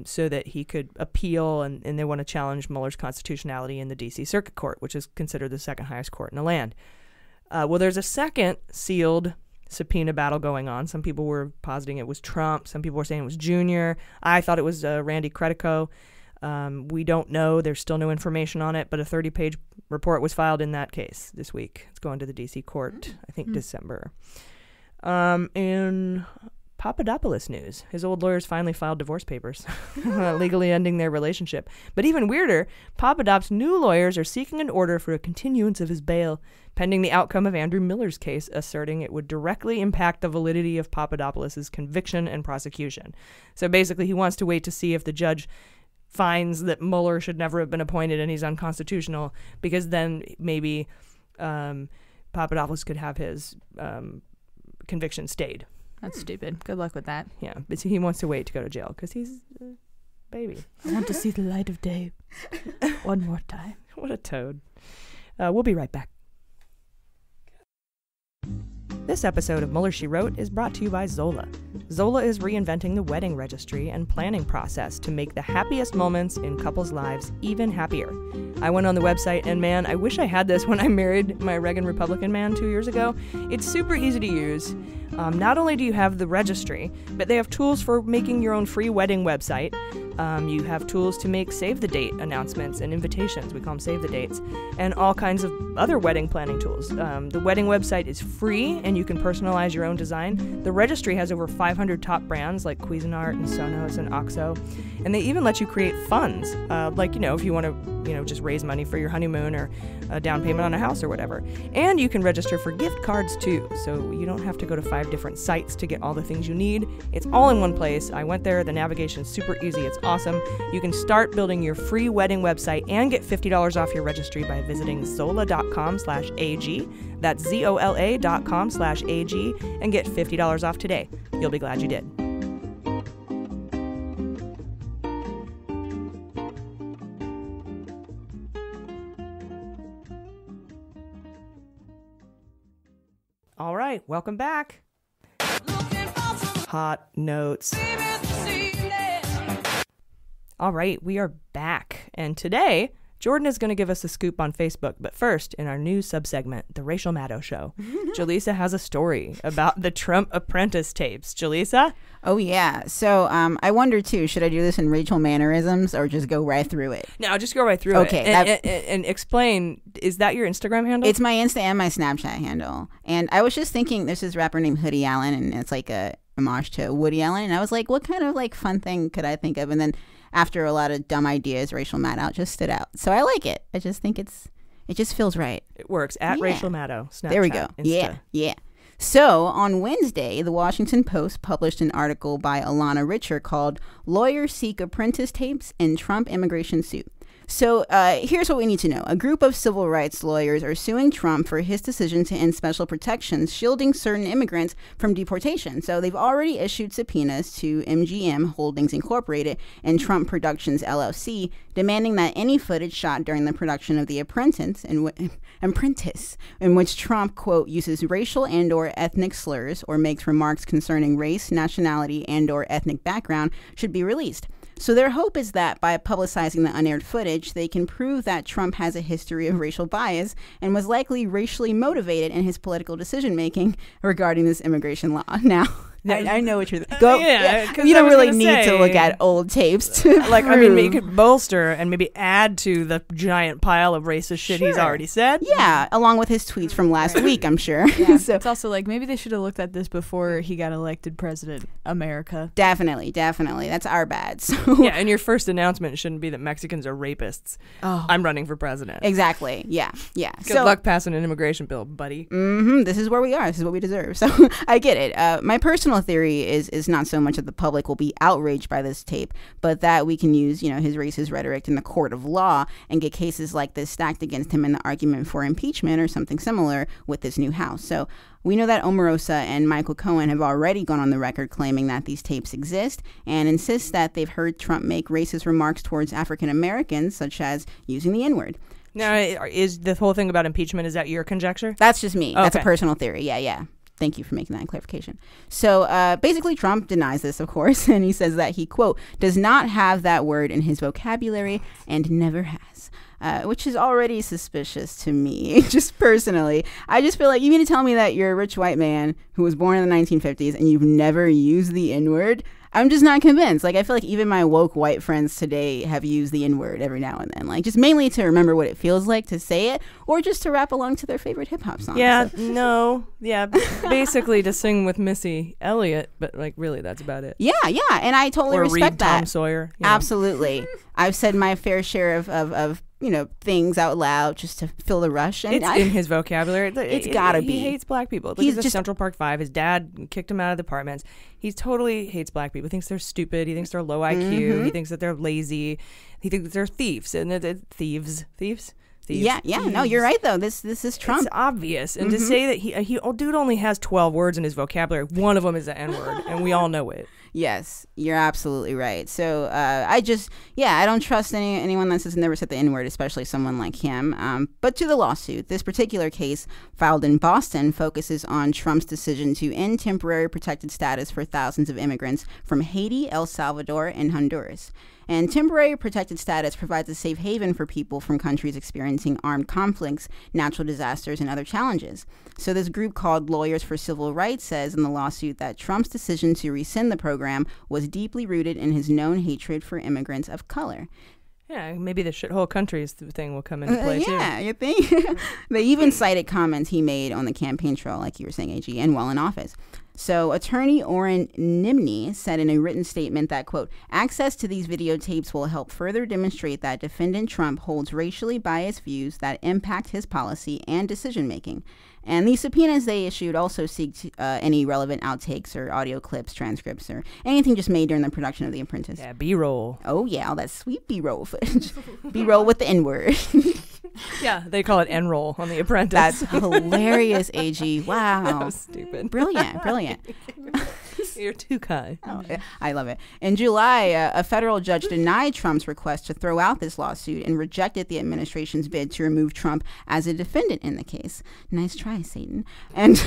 so that he could appeal, and they want to challenge Mueller's constitutionality in the D.C. Circuit Court, which is considered the second highest court in the land. Well, there's a second sealed subpoena battle going on. Some people were positing it was Trump. Some people were saying it was Junior. I thought it was Randy Credico. We don't know. There's still no information on it, but a 30-page report was filed in that case this week. It's going to the D.C. court, I think December. In Papadopoulos news, his old lawyers finally filed divorce papers, legally ending their relationship. But even weirder, Papadop's new lawyers are seeking an order for a continuance of his bail, pending the outcome of Andrew Miller's case, asserting it would directly impact the validity of Papadopoulos' conviction and prosecution. So basically, he wants to wait to see if the judge finds that Mueller should never have been appointed and he's unconstitutional, because then maybe Papadopoulos could have his conviction stayed. That's stupid. Good luck with that. Yeah, but he wants to wait to go to jail because he's a baby. I want to see the light of day one more time. What a toad. We'll be right back. This episode of Mueller, She Wrote is brought to you by Zola. Zola is reinventing the wedding registry and planning process to make the happiest moments in couples' lives even happier. I went on the website and man, I wish I had this when I married my Reagan Republican man 2 years ago. It's super easy to use. Not only do you have the registry, but they have tools for making your own free wedding website. You have tools to make save the date announcements and invitations. We call them save the dates, and all kinds of other wedding planning tools. The wedding website is free and you can personalize your own design. The registry has over 500 top brands like Cuisinart and Sonos and OXO, and they even let you create funds, like, if you want to, just raise money for your honeymoon or a down payment on a house or whatever. And you can register for gift cards too, so you don't have to go to 5 different sites to get all the things you need. It's all in one place. I went there. The navigation is super easy. It's awesome. You can start building your free wedding website and get $50 off your registry by visiting zola.com/AG. That's ZOLA.com/AG and get $50 off today. You'll be glad you did. All right, welcome back. Hot notes. All right, we are back. And today, Jordan is going to give us a scoop on Facebook. But first, in our new subsegment, The Rachel Maddow Show, Jaleesa has a story about the Trump apprentice tapes. Jaleesa? Oh, yeah. So I wonder, too, should I do this in Rachel mannerisms or just go right through it? No, just go right through it. Okay. And explain, is that your Instagram handle? It's my Insta and my Snapchat handle. And I was just thinking, there's this rapper named Hoodie Allen, and it's like a homage to Woody Allen. And I was like, what kind of fun thing could I think of? And then after a lot of dumb ideas, Rachel Maddow just stood out. So I like it. I just think it just feels right. It works. At Rachel Maddow. Snapchat, there we go. Insta. Yeah. So on Wednesday, the Washington Post published an article by Alana Richer called "Lawyers Seek Apprentice Tapes in Trump Immigration Suit." So here's what we need to know. A group of civil rights lawyers are suing Trump for his decision to end special protections shielding certain immigrants from deportation. So they've already issued subpoenas to MGM Holdings Incorporated and Trump Productions LLC, demanding that any footage shot during the production of The Apprentice, in which Trump, quote, uses racial and or ethnic slurs or makes remarks concerning race, nationality, and or ethnic background, should be released. So their hope is that by publicizing the unaired footage, they can prove that Trump has a history of racial bias and was likely racially motivated in his political decision-making regarding this immigration law. Now, I know what you're thinking. You don't really need to look at old tapes to you could bolster and maybe add to the giant pile of racist shit he's already said. Yeah, along with his tweets from last week, I'm sure. Yeah, so it's also maybe they should have looked at this before he got elected president, America. Definitely. That's our bad. So. Yeah, and your first announcement shouldn't be that Mexicans are rapists. Oh. I'm running for president. Exactly. Yeah. Good luck passing an immigration bill, buddy. This is where we are. This is what we deserve. So I get it. My personal theory is not so much that the public will be outraged by this tape, but that we can use, his racist rhetoric in the court of law and get cases like this stacked against him in the argument for impeachment or something similar with this new House. So we know that Omarosa and Michael Cohen have already gone on the record claiming that these tapes exist and insist that they've heard Trump make racist remarks towards African Americans, such as using the N-word. Now, is the whole thing about impeachment, is that your conjecture? That's just me. Okay. That's a personal theory. Yeah. Thank you for making that clarification. So basically, Trump denies this, of course, and he says that he, quote, does not have that word in his vocabulary and never has, which is already suspicious to me, just personally. I just feel like you mean to tell me that you're a rich white man who was born in the 1950s and you've never used the N-word? I'm just not convinced. Like, I feel like even my woke white friends today have used the N-word every now and then. Like, just mainly to remember what it feels like to say it, or just to rap along to their favorite hip-hop songs. Yeah, basically to sing with Missy Elliott, but, like, really, that's about it. Yeah, and I totally respect read that. Tom Sawyer. You know. Absolutely. I've said my fair share of things out loud just to fill the rush. And it's in his vocabulary. It's gotta be. He hates black people. He's just just Central Park 5. His dad kicked him out of the apartments. He totally hates black people. He thinks they're stupid. He thinks they're low IQ. He thinks that they're lazy. He thinks they're thieves. And they're thieves. Yeah. No, you're right though. This is Trump. It's obvious. And to say that he dude only has 12 words in his vocabulary. One of them is the N-word, and we all know it. Yes, you're absolutely right. So I don't trust anyone that says never said the N-word, especially someone like him. But to the lawsuit, this particular case filed in Boston focuses on Trump's decision to end temporary protected status for thousands of immigrants from Haiti, El Salvador, and Honduras. And temporary protected status provides a safe haven for people from countries experiencing armed conflicts, natural disasters, and other challenges. So this group called Lawyers for Civil Rights says in the lawsuit that Trump's decision to rescind the program was deeply rooted in his known hatred for immigrants of color. Yeah, maybe the shithole countries thing will come into play too. Yeah, you think? They even cited comments he made on the campaign trail, like you were saying, AG, and while in office. So attorney Orrin Nimney said in a written statement that, quote, access to these videotapes will help further demonstrate that defendant Trump holds racially biased views that impact his policy and decision making. And these subpoenas they issued also seek any relevant outtakes or audio clips, transcripts, or anything just made during the production of The Apprentice. Yeah, B-roll. Oh, yeah, all that sweet B-roll footage. B-roll with the N-word. Yeah, they call it N-roll on The Apprentice. That's hilarious, AG. Wow. That was stupid. Brilliant. You're too kind. Oh, I love it. In July, a federal judge denied Trump's request to throw out this lawsuit and rejected the administration's bid to remove Trump as a defendant in the case. Nice try, Satan. And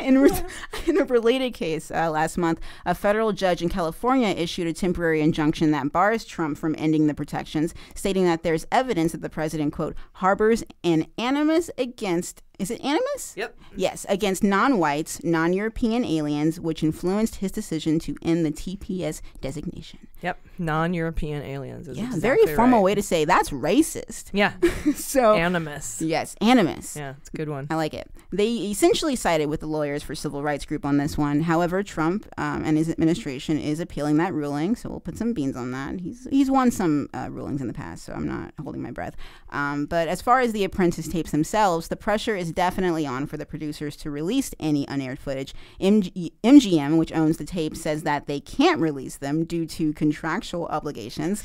in a related case last month, a federal judge in California issued a temporary injunction that bars Trump from ending the protections, stating that there's evidence that the president, quote, harbors an animus against. Is it animus? Yep. Yes, against non-whites, non-European aliens, which influenced his decision to end the TPS designation. Yep, non-European aliens. Is exactly very formal right. way to say that's racist. Yeah. So animus. Yes, animus. Yeah, it's a good one. I like it. They essentially sided with the Lawyers for Civil Rights group on this one. However, Trump and his administration is appealing that ruling, so we'll put some beans on that. He's won some rulings in the past, so I'm not holding my breath. But as far as the Apprentice tapes themselves, the pressure is definitely on for the producers to release any unaired footage. MGM, which owns the tape, says that they can't release them due to contractual obligations.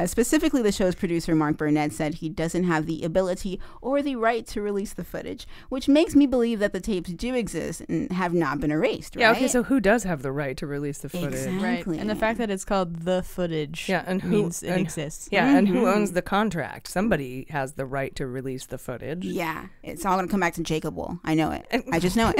Specifically, the show's producer, Mark Burnett, said he doesn't have the ability or the right to release the footage, which makes me believe that the tapes do exist and have not been erased, right? Yeah, okay, so who does have the right to release the footage? Exactly. Right. And the fact that it's called the footage and means it exists. Yeah, and who owns the contract? Somebody has the right to release the footage. Yeah, it's all going to come back to Jacob Wool. I know it. I just know it.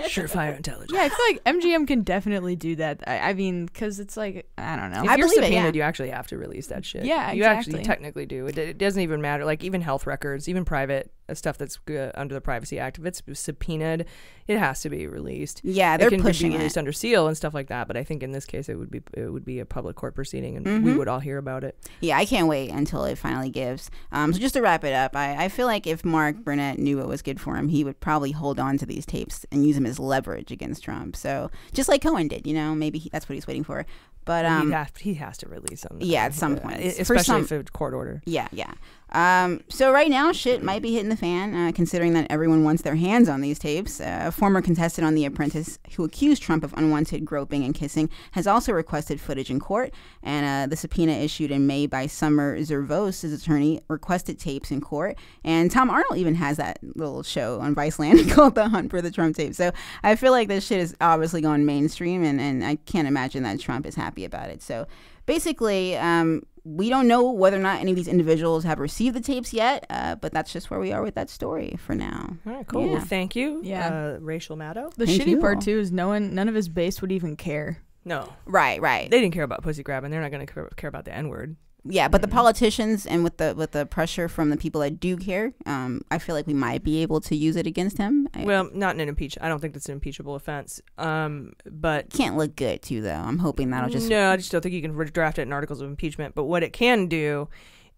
Surefire intelligence. Yeah, I feel like MGM can definitely do that. I mean, because it's like, I don't know. If you're subpoenaed, you actually have to release that shit. Yeah, you exactly. actually technically do. It doesn't even matter. Like even health records, even private stuff that's under the Privacy Act, if it's subpoenaed, it has to be released. Yeah, they're pushing it. It can be released it under seal and stuff like that. But I think in this case, it would be a public court proceeding, and we would all hear about it. Yeah, I can't wait until it finally gives. So just to wrap it up, I feel like if Mark Burnett knew what was good for him, he would probably hold on to these tapes and use them as leverage against Trump. So just like Cohen did, maybe that's what he's waiting for. But he has to release them. Yeah, at some point, especially if it's court order. Yeah. So right now, shit might be hitting the fan, considering that everyone wants their hands on these tapes. A former contestant on The Apprentice who accused Trump of unwanted groping and kissing has also requested footage in court. And the subpoena issued in May by Summer Zervos, his attorney, requested tapes in court. And Tom Arnold even has that little show on Viceland called The Hunt for the Trump Tape. So I feel like this shit is obviously going mainstream, and I can't imagine that Trump is happy about it. So basically, we don't know whether or not any of these individuals have received the tapes yet, but that's just where we are with that story for now. All right, cool. Yeah. Well, thank you, Yeah. Rachel Maddow. The Thank shitty you. part, too, is none of his base would even care. No. Right. They didn't care about pussy grabbing. They're not going to care about the N-word. Yeah, but the politicians and with the pressure from the people that do care, I feel like we might be able to use it against him. Well, not in an impeach. I don't think that's an impeachable offense. But can't look good too, though. I'm hoping that'll just. No, I just don't think you can draft it in articles of impeachment. But what it can do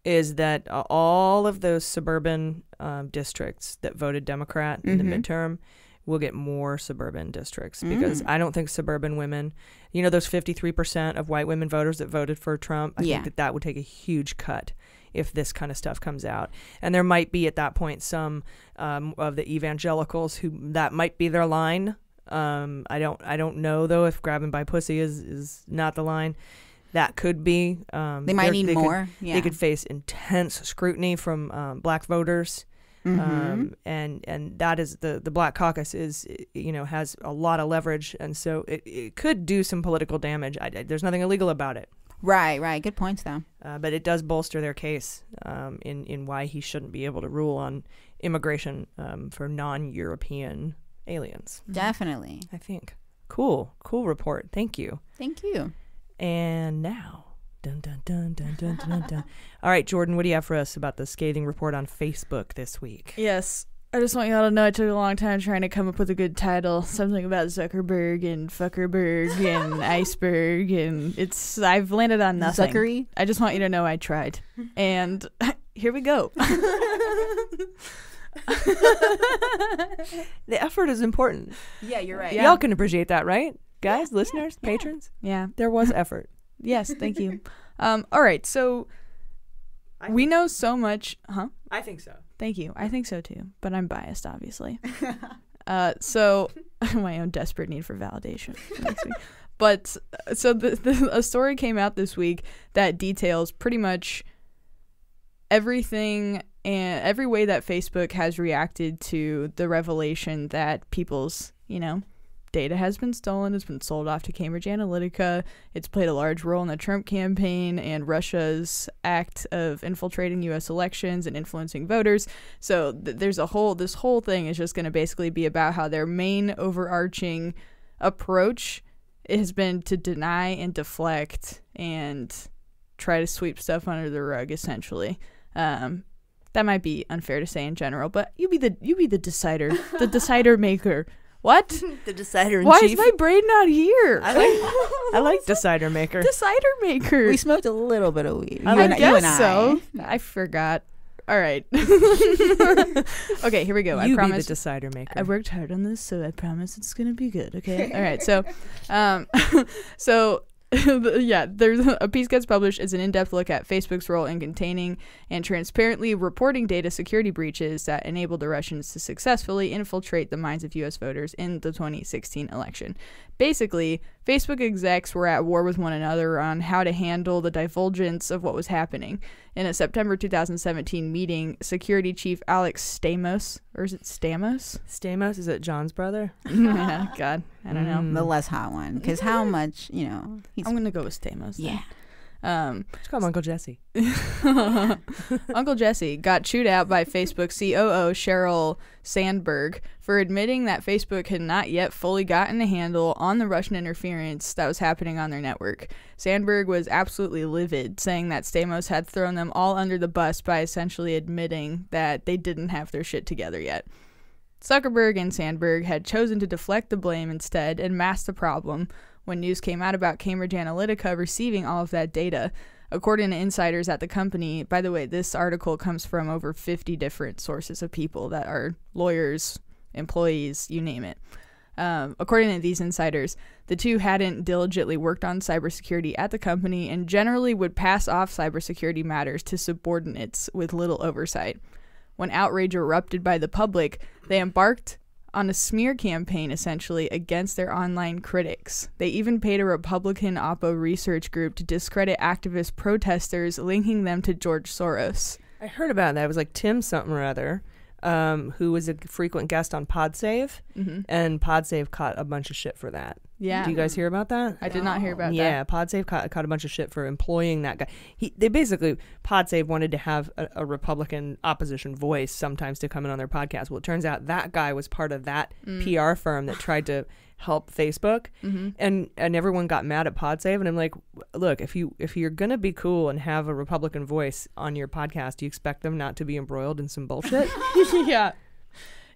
is that all of those suburban districts that voted Democrat in the midterm will get more suburban districts, because I don't think suburban women, those 53% of white women voters that voted for Trump, I think that would take a huge cut if this kind of stuff comes out. And there might be at that point some of the evangelicals who that might be their line. I don't know though if grabbing by pussy is not the line. That could be. They might need more. They could face intense scrutiny from black voters. And that is the Black Caucus is has a lot of leverage, and so it could do some political damage. There's nothing illegal about it. Right. Good points, though. But it does bolster their case in why he shouldn't be able to rule on immigration for non-European aliens. Definitely. I think. Cool report. Thank you. And now. Dun, dun, dun, dun, dun, dun, dun. All right, Jordan, what do you have for us about the scathing report on Facebook this week? Yes. I just want y'all to know I took a long time trying to come up with a good title. Something about Zuckerberg and Fuckerberg and Iceberg, and I've landed on nothing. Zuckery? I just want you to know I tried. And here we go. The effort is important. Yeah, you're right. Y'all can appreciate that, right? Guys, listeners, patrons? Yeah. There was effort. Yes, thank you. All right, so we know so much, huh? I think so. Thank you. I think so too, but I'm biased, obviously. So my own desperate need for validation. But so a story came out this week that details pretty much everything and every way that Facebook has reacted to the revelation that people's, data has been stolen, has been sold off to Cambridge Analytica. It's played a large role in the Trump campaign and Russia's act of infiltrating U.S. elections and influencing voters. So this whole thing is just going to basically be about how their main overarching approach has been to deny and deflect and try to sweep stuff under the rug, essentially. That might be unfair to say in general, but you be the decider, the decider maker. What? The decider in Why chief. is my brain not here? I like decider maker. Decider maker. We smoked a little bit of weed. I guess so. I forgot. All right. Okay, here we go. You I promise. Be the decider maker. I worked hard on this, so I promise it's gonna be good. Okay. All right. So, there's a piece gets published. It's an in-depth look at Facebook's role in containing and transparently reporting data security breaches that enabled the Russians to successfully infiltrate the minds of U.S. voters in the 2016 election. Basically, Facebook execs were at war with one another on how to handle the divulgence of what was happening. In a September 2017 meeting, security chief Alex Stamos, or is it Stamos? Stamos? Is it John's brother? Yeah, God, I don't know. The less hot one, because how much, I'm gonna go with Stamos. Yeah. Let's call him Uncle Jesse. Uncle Jesse got chewed out by Facebook COO Sheryl Sandberg for admitting that Facebook had not yet fully gotten a handle on the Russian interference that was happening on their network. Sandberg was absolutely livid, saying that Stamos had thrown them all under the bus by essentially admitting that they didn't have their shit together yet. Zuckerberg and Sandberg had chosen to deflect the blame instead and mask the problem when news came out about Cambridge Analytica receiving all of that data. According to insiders at the company, by the way, this article comes from over 50 different sources of people that are lawyers, employees, you name it. According to these insiders, the two hadn't diligently worked on cybersecurity at the company and generally would pass off cybersecurity matters to subordinates with little oversight. When outrage erupted by the public, they embarked on a smear campaign, essentially, against their online critics. They even paid a Republican Oppo research group to discredit activist protesters, linking them to George Soros. I heard about that. It was like Tim something or other, who was a frequent guest on PodSave, and PodSave caught a bunch of shit for that. Yeah. Do you guys hear about that? I did not hear about that. Yeah, PodSave caught a bunch of shit for employing that guy. PodSave wanted to have a Republican opposition voice sometimes to come in on their podcast. Well, it turns out that guy was part of that PR firm that tried to help Facebook, and everyone got mad at PodSave, and I'm like, look, if you're gonna be cool and have a Republican voice on your podcast, you expect them not to be embroiled in some bullshit.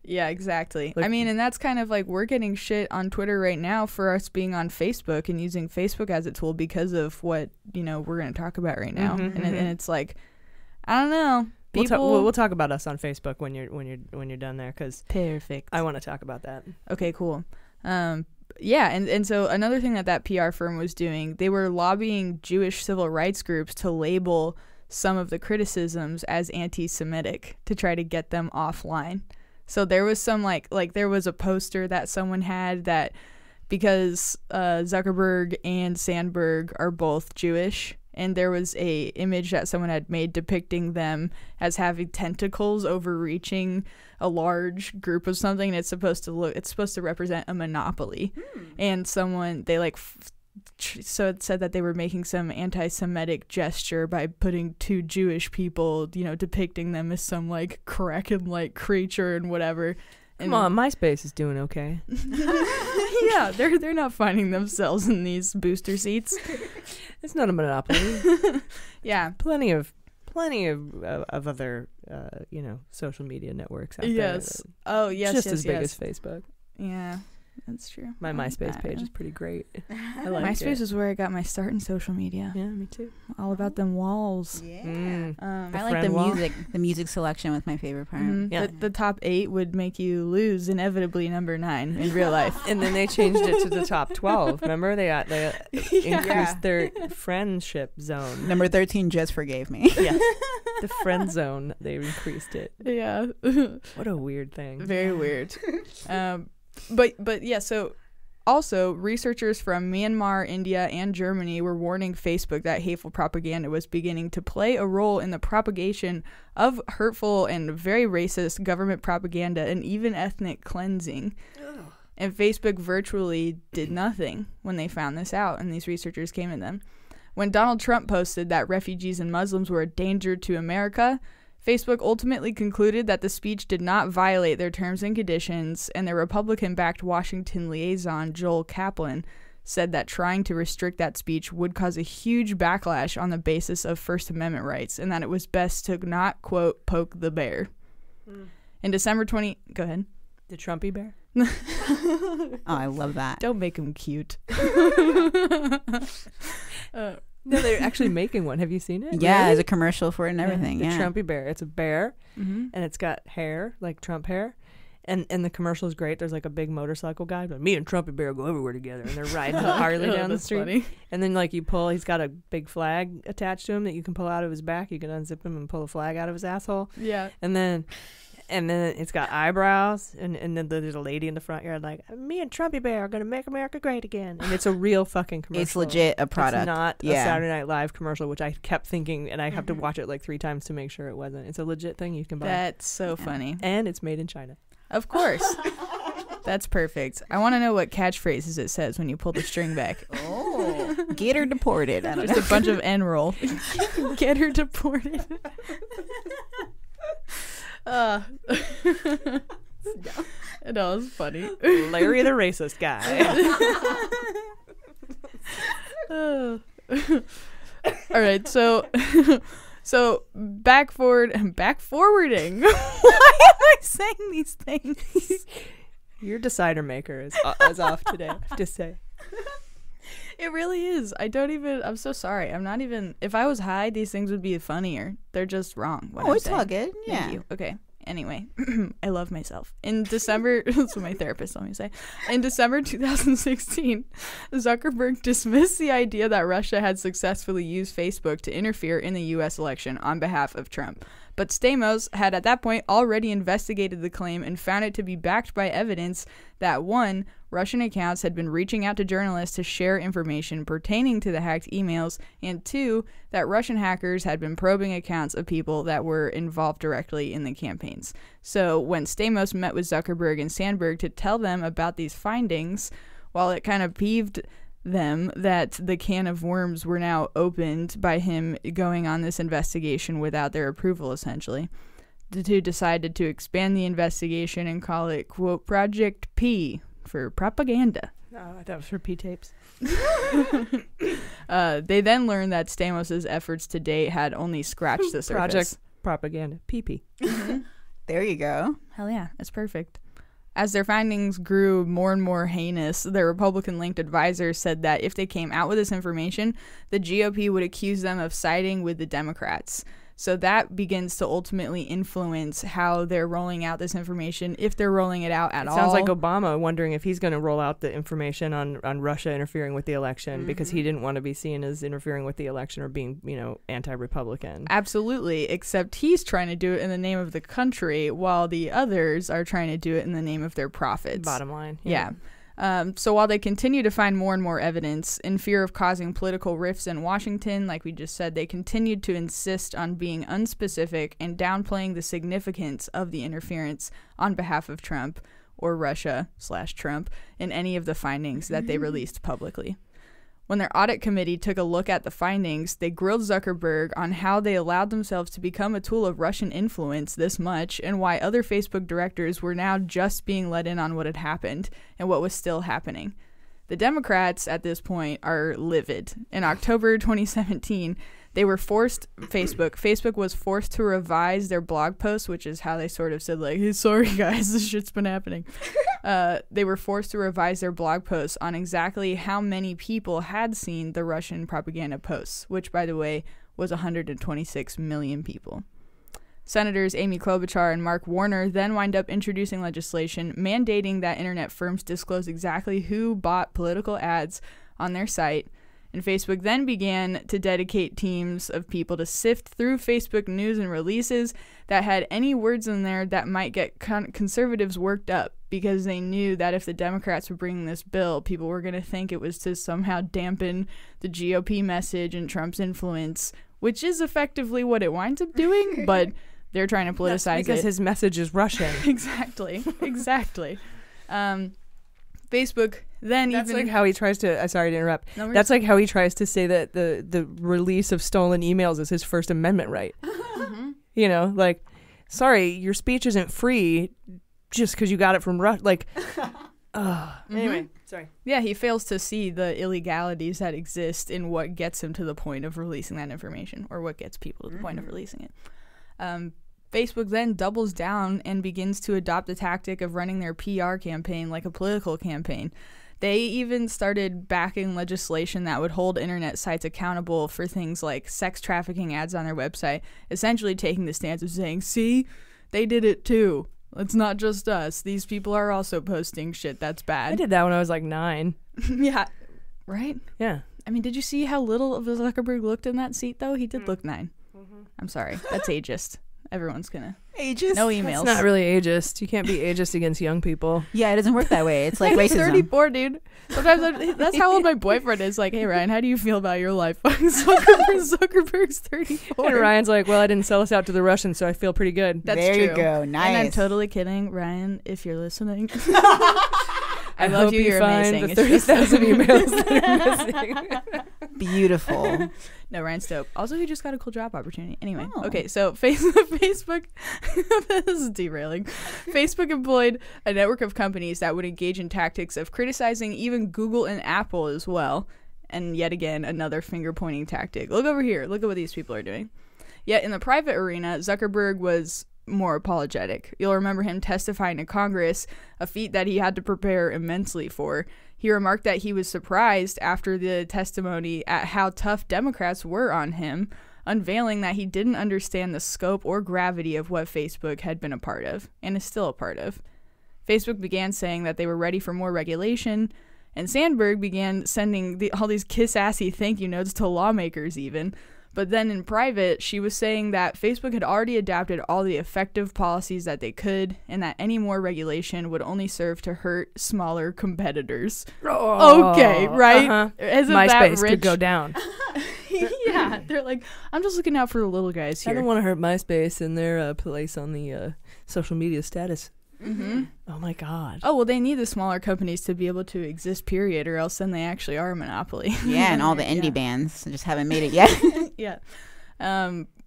Yeah, exactly. Like, I mean, and that's kind of like we're getting shit on Twitter right now for us being on Facebook and using Facebook as a tool because of what, we're going to talk about right now. And it's like, I don't know. We'll talk about us on Facebook when you're done there, because perfect. I want to talk about that. Okay, cool. Yeah, and so another thing that PR firm was doing, they were lobbying Jewish civil rights groups to label some of the criticisms as anti-Semitic to try to get them offline. So there was some like there was a poster that someone had that because Zuckerberg and Sandberg are both Jewish, and there was a image that someone had made depicting them as having tentacles overreaching a large group of something, and it's supposed to represent a monopoly. And someone so it said that they were making some anti-Semitic gesture by putting two Jewish people, depicting them as some like kraken-like creature and whatever. And come on, MySpace is doing okay. Yeah, they're not finding themselves in these booster seats. It's not a monopoly. Yeah, plenty of other social media networks out there. Yes. Oh yes. Just yes, as big yes. as Facebook. Yeah. That's true. My MySpace page is pretty great. I like MySpace it. is where I got my start in social media. Yeah, me too. All about them walls. Yeah. I I like the music selection was my favorite part. Yeah. The top 8 would make you lose inevitably number 9 in real life. And then they changed it to the top 12. Remember, they increased their friendship zone. Number 13 just forgave me. Yeah, the friend zone. They increased it. Yeah. What a weird thing. Very weird. But yeah, so also researchers from Myanmar, India, and Germany were warning Facebook that hateful propaganda was beginning to play a role in the propagation of hurtful and very racist government propaganda and even ethnic cleansing. Ugh. And Facebook virtually did nothing when they found this out, and these researchers came at them. When Donald Trump posted that refugees and Muslims were a danger to America, Facebook ultimately concluded that the speech did not violate their terms and conditions, and their Republican-backed Washington liaison, Joel Kaplan, said that trying to restrict that speech would cause a huge backlash on the basis of First Amendment rights, and that it was best to not, quote, poke the bear. In December Go ahead. The Trumpy bear? Oh, I love that. Don't make him cute. No, they're actually making one. Have you seen it? Yeah, really? there's a commercial for it and everything. The Yeah, Trumpy bear. It's a bear, and it's got hair, like Trump hair. And the commercial is great. There's like a big motorcycle guy, but me and Trumpy bear go everywhere together, and they're riding the Harley down the street. Funny. And then like you pull, he's got a big flag attached to him that you can pull out of his back. You can unzip him and pull a flag out of his asshole. Yeah. And then it's got eyebrows, and then there's a lady in the front yard like, me and Trumpy Bear are gonna make America great again. And it's a real fucking commercial. it's legit a product. It's not a Saturday Night Live commercial, which I kept thinking, and I have to watch it like 3 times to make sure it wasn't. It's a legit thing you can buy. That's so funny. And it's made in China. Of course. That's perfect. I want to know what catchphrases it says when you pull the string back. Oh, get her deported. I don't Just know. a bunch of N-roll. Get her deported. No, it was funny. Larry the racist guy. All right, so back-forwarding. Why am I saying these things? Your decider maker is off today, I have to say. It really is. I'm so sorry. I'm not even, if I was high, these things would be funnier. They're just wrong. It's all good. Yeah. Thank you. Okay. Anyway, I love myself. In December, that's what my therapist told me to say. In December 2016, Zuckerberg dismissed the idea that Russia had successfully used Facebook to interfere in the U.S. election on behalf of Trump. But Stamos had at that point already investigated the claim and found it to be backed by evidence that 1, Russian accounts had been reaching out to journalists to share information pertaining to the hacked emails, and 2, that Russian hackers had been probing accounts of people that were involved directly in the campaigns. So when Stamos met with Zuckerberg and Sandberg to tell them about these findings, while it kind of peeved them that the can of worms were now opened by him going on this investigation without their approval, essentially, the two decided to expand the investigation and call it, quote, Project P for propaganda. Oh, I thought it was for P-tapes. They then learned that Stamos' efforts to date had only scratched the surface. Project propaganda. PP. There you go. Hell yeah, that's perfect. As their findings grew more and more heinous, their Republican-linked advisors said that if they came out with this information, the GOP would accuse them of siding with the Democrats. So that begins to ultimately influence how they're rolling out this information, if they're rolling it out at all. Sounds like Obama wondering if he's going to roll out the information on Russia interfering with the election because he didn't want to be seen as interfering with the election or being, anti-Republican. Absolutely, except he's trying to do it in the name of the country while the others are trying to do it in the name of their profits. Bottom line. Yeah. So while they continue to find more and more evidence, in fear of causing political rifts in Washington, like we just said, they continued to insist on being unspecific and downplaying the significance of the interference on behalf of Trump or Russia/Trump in any of the findings that they released publicly. When their audit committee took a look at the findings, they grilled Zuckerberg on how they allowed themselves to become a tool of Russian influence this much and why other Facebook directors were now just being let in on what had happened and what was still happening. The Democrats at this point are livid. In October 2017, they were forced, Facebook was forced to revise their blog post, which is how they sort of said, like, hey, sorry guys, this shit's been happening. They were forced to revise their blog posts on exactly how many people had seen the Russian propaganda posts, which, by the way, was 126 million people. Senators Amy Klobuchar and Mark Warner then wind up introducing legislation mandating that internet firms disclose exactly who bought political ads on their site, and Facebook then began to dedicate teams of people to sift through Facebook news and releases that had any words in there that might get conservatives worked up, because they knew that if the Democrats were bringing this bill, people were going to think it was to somehow dampen the GOP message and Trump's influence, which is effectively what it winds up doing, but they're trying to politicize it. Because his message is Russian. Exactly. Facebook then That's like how he tries to, sorry to interrupt. No, that's like how he tries to say that the release of stolen emails is his First Amendment right. You know, like, sorry, your speech isn't free just because you got it from Russia. Like, anyway, sorry. Yeah, he fails to see the illegalities that exist in what gets him to the point of releasing that information, or what gets people to the point of releasing it. Facebook then doubles down and begins to adopt the tactic of running their PR campaign like a political campaign. They even started backing legislation that would hold internet sites accountable for things like sex trafficking ads on their website, essentially taking the stance of saying, see, they did it too. It's not just us. These people are also posting shit that's bad. I did that when I was like 9. Yeah. Right? Yeah. I mean, did you see how little of Zuckerberg looked in that seat, though? He did look 9. I'm sorry. That's ageist. Everyone's gonna ageist. No emails. It's not really ageist. You can't be ageist against young people. Yeah, it doesn't work that way. It's like He's racism. 34, dude. Sometimes that's how old my boyfriend is. Like, hey Ryan, how do you feel about your life? Zuckerberg's 34. And Ryan's like, well, I didn't sell us out to the Russians, so I feel pretty good. That's there true. You go. Nice. And I'm totally kidding, Ryan. If you're listening, I love hope you. You're find amazing. the 30,000 emails that are missing. Beautiful. No, Ryan's dope. Also, he just got a cool job opportunity. Anyway, okay, so Facebook, this is derailing. Facebook employed a network of companies that would engage in tactics of criticizing even Google and Apple as well. And yet again, another finger-pointing tactic. Look over here. Look at what these people are doing. Yet in the private arena, Zuckerberg was more apologetic. You'll remember him testifying to Congress, a feat that he had to prepare immensely for. He remarked that he was surprised after the testimony at how tough Democrats were on him, unveiling that he didn't understand the scope or gravity of what Facebook had been a part of, and is still a part of. Facebook began saying that they were ready for more regulation, and Sandberg began sending all these kiss-assy thank you notes to lawmakers even. But then in private, she was saying that Facebook had already adapted all the effective policies that they could, and that any more regulation would only serve to hurt smaller competitors. Oh, okay, right? Isn't MySpace that rich? could go down. Yeah, they're like, I'm just looking out for the little guys here. I don't want to hurt MySpace and their place on the social media status. Oh my God. Oh, well, they need the smaller companies to be able to exist, period, or else then they actually are a monopoly. Yeah, and all the indie bands just haven't made it yet. Yeah.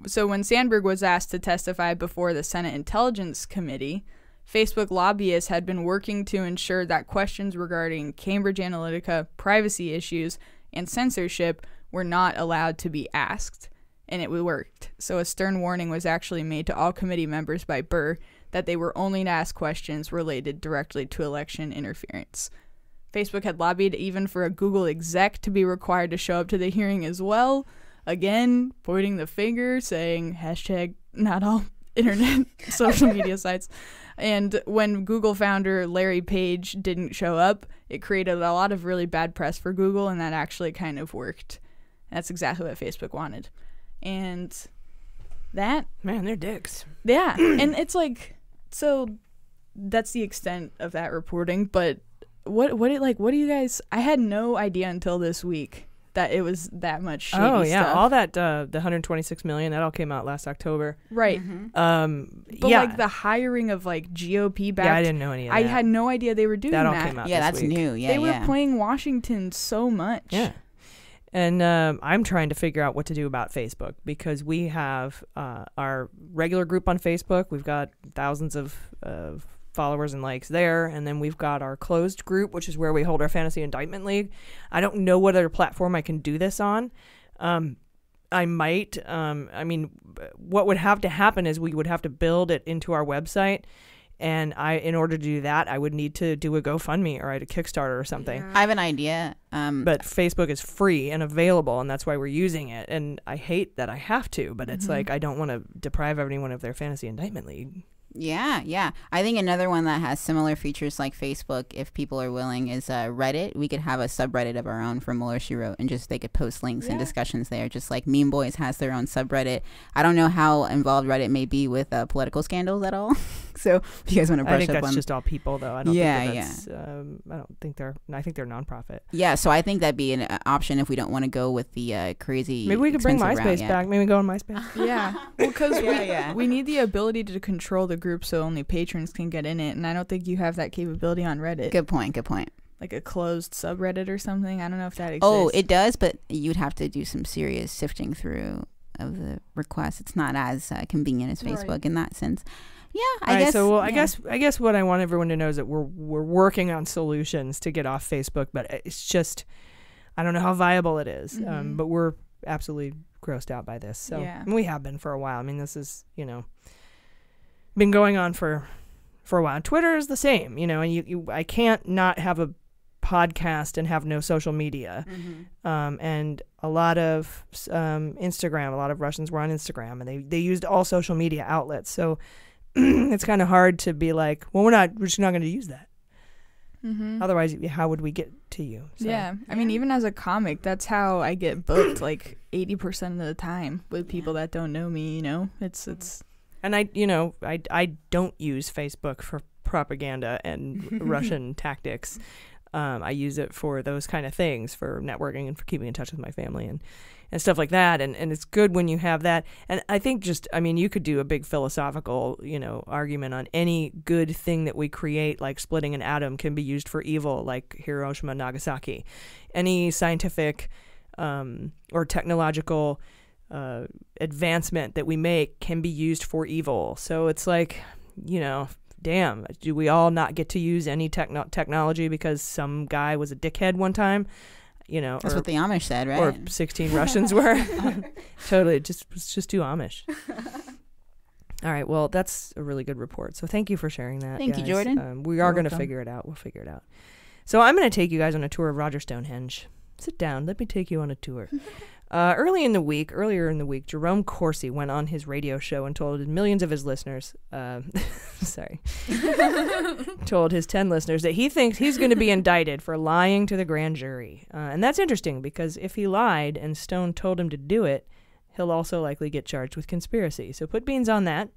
So when Sandberg was asked to testify before the Senate Intelligence Committee, Facebook lobbyists had been working to ensure that questions regarding Cambridge Analytica privacy issues and censorship were not allowed to be asked, and it worked. So a stern warning was actually made to all committee members by Burr that they were only to ask questions related directly to election interference. Facebook had lobbied even for a Google exec to be required to show up to the hearing as well, again pointing the finger, saying hashtag not all internet social media sites. And when Google founder Larry Page didn't show up, it created a lot of really bad press for Google, and that actually kind of worked. That's exactly what Facebook wanted. And that... Man, they're dicks. Yeah, and it's like... So that's the extent of that reporting, but what do you guys... I had no idea until this week that it was that much shady stuff. Oh, yeah, all that, the $126 million, that all came out last October. Right. But yeah. like the hiring of like GOP backed... Yeah, I didn't know any of that. I had no idea they were doing that. That all came out Yeah, this that's week. new. Yeah, They were playing Washington so much. Yeah. And I'm trying to figure out what to do about Facebook, because we have our regular group on Facebook. We've got thousands of followers and likes there. And then we've got our closed group, which is where we hold our fantasy indictment league. I don't know what other platform I can do this on. I might. I mean, what would have to happen is we would have to build it into our website. And in order to do that, I would need to do a GoFundMe or a Kickstarter or something. I have an idea. But Facebook is free and available, and that's why we're using it. And I hate that I have to, but it's like I don't want to deprive anyone of their fantasy indictment league. Yeah. I think another one that has similar features like Facebook, if people are willing, is Reddit. We could have a subreddit of our own for Mueller, She Wrote, and just they could post links and discussions there, just like Meme Boys has their own subreddit. I don't know how involved Reddit may be with political scandals at all. So if you guys want to brush up on... I think that's just all people, though. I don't think that's... I don't think they're... I think they're nonprofit. Yeah, so I think that'd be an option if we don't want to go with the crazy... Maybe we could bring MySpace back. Maybe go on MySpace. Yeah. Well, because we need the ability to control the group so only patrons can get in it, and I don't think you have that capability on Reddit. Good point. Like a closed subreddit or something. I don't know if that exists. Oh, it does, but you'd have to do some serious sifting through of the requests. It's not as convenient as Facebook in that sense. Yeah, I guess. So, I guess what I want everyone to know is that we're working on solutions to get off Facebook, but it's just, I don't know how viable it is. But we're absolutely grossed out by this. So and we have been for a while. I mean, this is, been going on for a while. Twitter is the same, and I can't not have a podcast and have no social media. And a lot of Instagram, a lot of Russians were on Instagram, and they used all social media outlets. So it's kind of hard to be like, well, we're just not going to use that. Otherwise, how would we get to you? So. Yeah. I mean, even as a comic, that's how I get booked like 80% of the time with people that don't know me, It's And I don't use Facebook for propaganda and Russian tactics. I use it for those kind of things, for networking and for keeping in touch with my family and stuff like that. And it's good when you have that. And I think you could do a big philosophical, argument on any good thing that we create, like splitting an atom can be used for evil, like Hiroshima and Nagasaki. Any scientific or technological advancement that we make can be used for evil. So it's like, damn, do we all not get to use any technology because some guy was a dickhead one time? That's what the Amish said, right? Or 16 Russians were. Totally, let's just do Amish. All right, well, that's a really good report. So thank you for sharing that. Thank you, Jordan. We are going to figure it out. We'll figure it out. So I'm going to take you guys on a tour of Roger Stonehenge. Sit down. Let me take you on a tour. Earlier in the week, Jerome Corsi went on his radio show and told millions of his listeners, told his 10 listeners that he thinks he's going to be indicted for lying to the grand jury. And that's interesting because if he lied and Stone told him to do it, he'll also likely get charged with conspiracy. So put beans on that.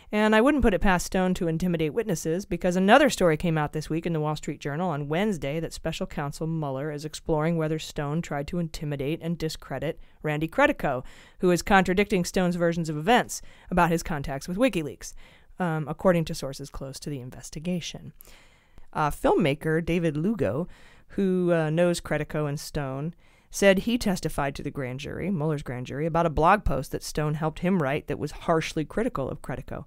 And I wouldn't put it past Stone to intimidate witnesses because another story came out this week in the Wall Street Journal on Wednesday that Special Counsel Mueller is exploring whether Stone tried to intimidate and discredit Randy Credico, who is contradicting Stone's versions of events about his contacts with WikiLeaks, according to sources close to the investigation. Filmmaker David Lugo, who knows Credico and Stone, said he testified to the grand jury, Mueller's grand jury, about a blog post that Stone helped him write that was harshly critical of Credico.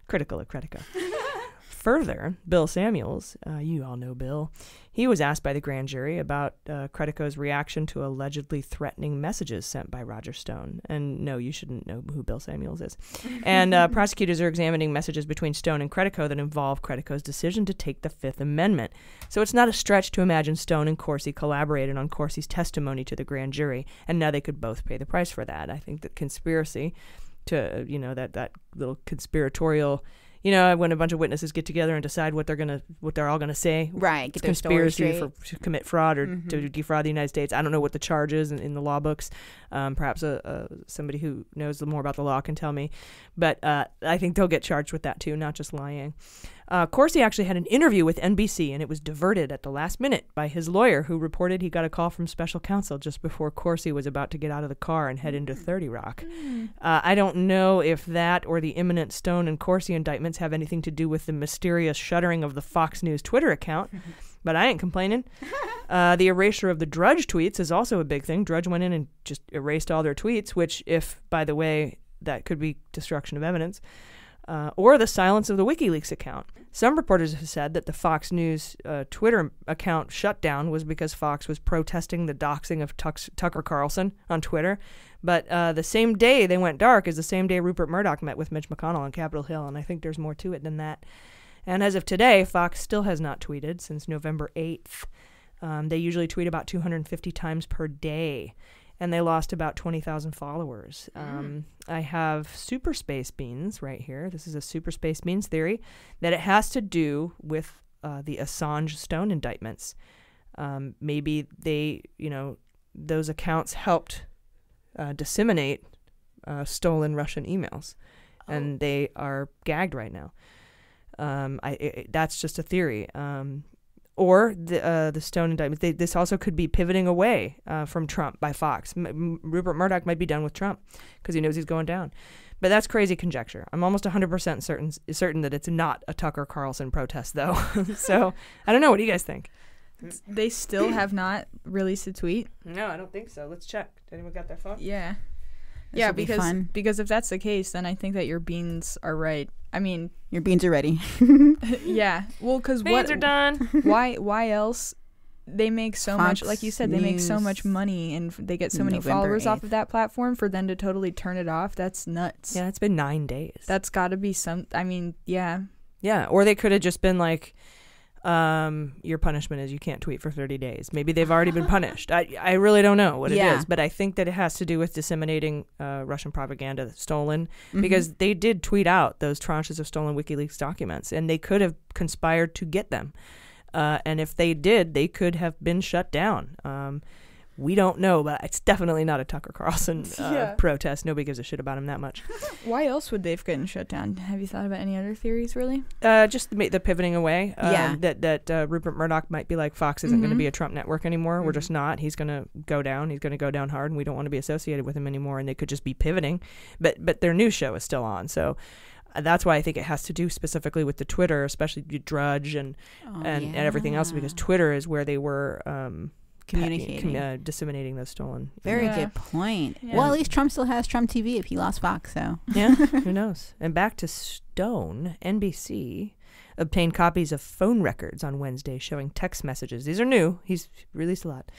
Critical of Credico. Further, Bill Samuels, you all know Bill, he was asked by the grand jury about Credico's reaction to allegedly threatening messages sent by Roger Stone. And no, you shouldn't know who Bill Samuels is. And prosecutors are examining messages between Stone and Credico that involve Credico's decision to take the Fifth Amendment. So it's not a stretch to imagine Stone and Corsi collaborated on Corsi's testimony to the grand jury, and now they could both pay the price for that. I think that conspiracy to, that little conspiratorial, when a bunch of witnesses get together and decide what they're all gonna say. Right, get their conspiracy story straight. to commit fraud or to defraud the United States. I don't know what the charge is in the law books. Perhaps somebody who knows more about the law can tell me. But I think they'll get charged with that too, not just lying. Corsi actually had an interview with NBC, and it was diverted at the last minute by his lawyer, who reported he got a call from special counsel just before Corsi was about to get out of the car and head into 30 Rock. I don't know if that or the imminent Stone and Corsi indictments have anything to do with the mysterious shuttering of the Fox News Twitter account, but I ain't complaining. The erasure of the Drudge tweets is also a big thing. Drudge went in and just erased all their tweets, which, if, by the way, that could be destruction of evidence. Or the silence of the WikiLeaks account. Some reporters have said that the Fox News Twitter account shutdown was because Fox was protesting the doxing of Tucker Carlson on Twitter. But the same day they went dark is the same day Rupert Murdoch met with Mitch McConnell on Capitol Hill, and I think there's more to it than that. And as of today, Fox still has not tweeted since November 8th. They usually tweet about 250 times per day, and they lost about 20,000 followers. I have Super Space Beans right here. This is a Super Space Beans theory that it has to do with the Assange Stone indictments. Maybe they, those accounts helped disseminate stolen Russian emails, and they are gagged right now. That's just a theory. Or the Stone indictment. This also could be pivoting away from Trump by Fox. Rupert Murdoch might be done with Trump because he knows he's going down. But that's crazy conjecture. I'm almost 100% certain that it's not a Tucker Carlson protest, though. So I don't know. What do you guys think? They still have not released a tweet? No, I don't think so. Let's check. Anyone got their phone? Yeah. This will be fun. Because if that's the case, then I think that your beans are right. I mean, your beans are ready. Yeah. Well, because beans are done. Why else? They make so much, like you said, they make so much money, and they get so many followers 8th. Off of that platform. For them to totally turn it off, that's nuts. Yeah, it's been 9 days. That's got to be some. I mean, yeah. Yeah, or they could have just been like, your punishment is you can't tweet for 30 days. Maybe they've already been punished. I really don't know what it is, but I think that it has to do with disseminating Russian propaganda that's stolen, because they did tweet out those tranches of stolen WikiLeaks documents, and they could have conspired to get them. And if they did, they could have been shut down. We don't know, but it's definitely not a Tucker Carlson protest. Nobody gives a shit about him that much. Why else would they've gotten shut down? Have you thought about any other theories, really? Just the pivoting away. That Rupert Murdoch might be like, Fox isn't going to be a Trump network anymore. We're just not. He's going to go down. He's going to go down hard, and we don't want to be associated with him anymore. And they could just be pivoting. But their news show is still on, so that's why I think it has to do specifically with the Twitter, especially Drudge and everything else, because Twitter is where they were communicating, disseminating those stolen. Very good point. Yeah. Well, at least Trump still has Trump TV if he lost Fox, so. Yeah, who knows? And back to Stone, NBC obtained copies of phone records on Wednesday showing text messages. These are new. He's released a lot.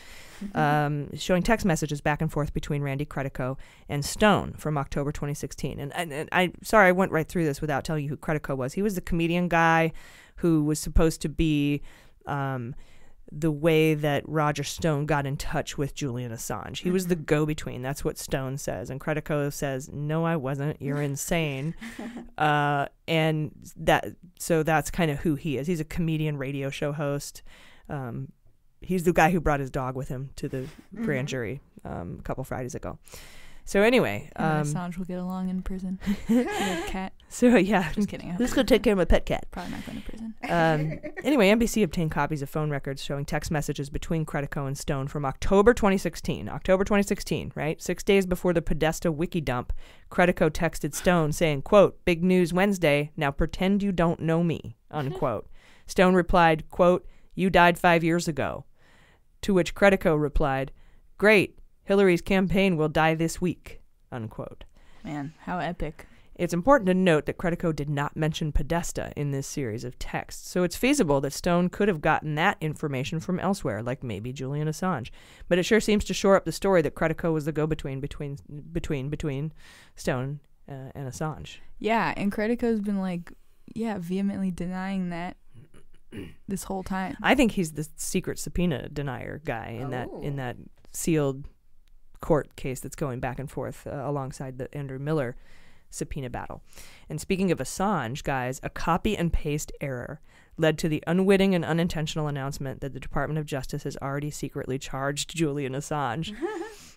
Showing text messages back and forth between Randy Credico and Stone from October 2016. And I sorry, I went right through this without telling you who Credico was. He was the comedian guy who was supposed to be the way that Roger Stone got in touch with Julian Assange. He was the go-between. That's what Stone says. And Credico says, no, I wasn't. You're insane. And so that's kind of who he is. He's a comedian, radio show host. He's the guy who brought his dog with him to the grand jury a couple Fridays ago. So anyway, Assange will get along in prison. Cat. So yeah, just kidding. Who's gonna take care of my pet cat? Probably not going to prison. Anyway, NBC obtained copies of phone records showing text messages between Credico and Stone from October 2016. October 2016, right? 6 days before the Podesta wiki dump, Credico texted Stone saying, quote, "Big news Wednesday. Now pretend you don't know me," unquote. Stone replied, quote, "You died 5 years ago." To which Credico replied, "Great. Hillary's campaign will die this week," unquote. Man, how epic. It's important to note that Credico did not mention Podesta in this series of texts, so it's feasible that Stone could have gotten that information from elsewhere, like maybe Julian Assange. But it sure seems to shore up the story that Credico was the go-between between Stone and Assange. Yeah, and Credico's been vehemently denying that this whole time. I think he's the secret subpoena denier guy in that sealed court case that's going back and forth alongside the Andrew Miller subpoena battle. And speaking of Assange, guys, a copy and paste error led to the unwitting and unintentional announcement that the Department of Justice has already secretly charged Julian Assange.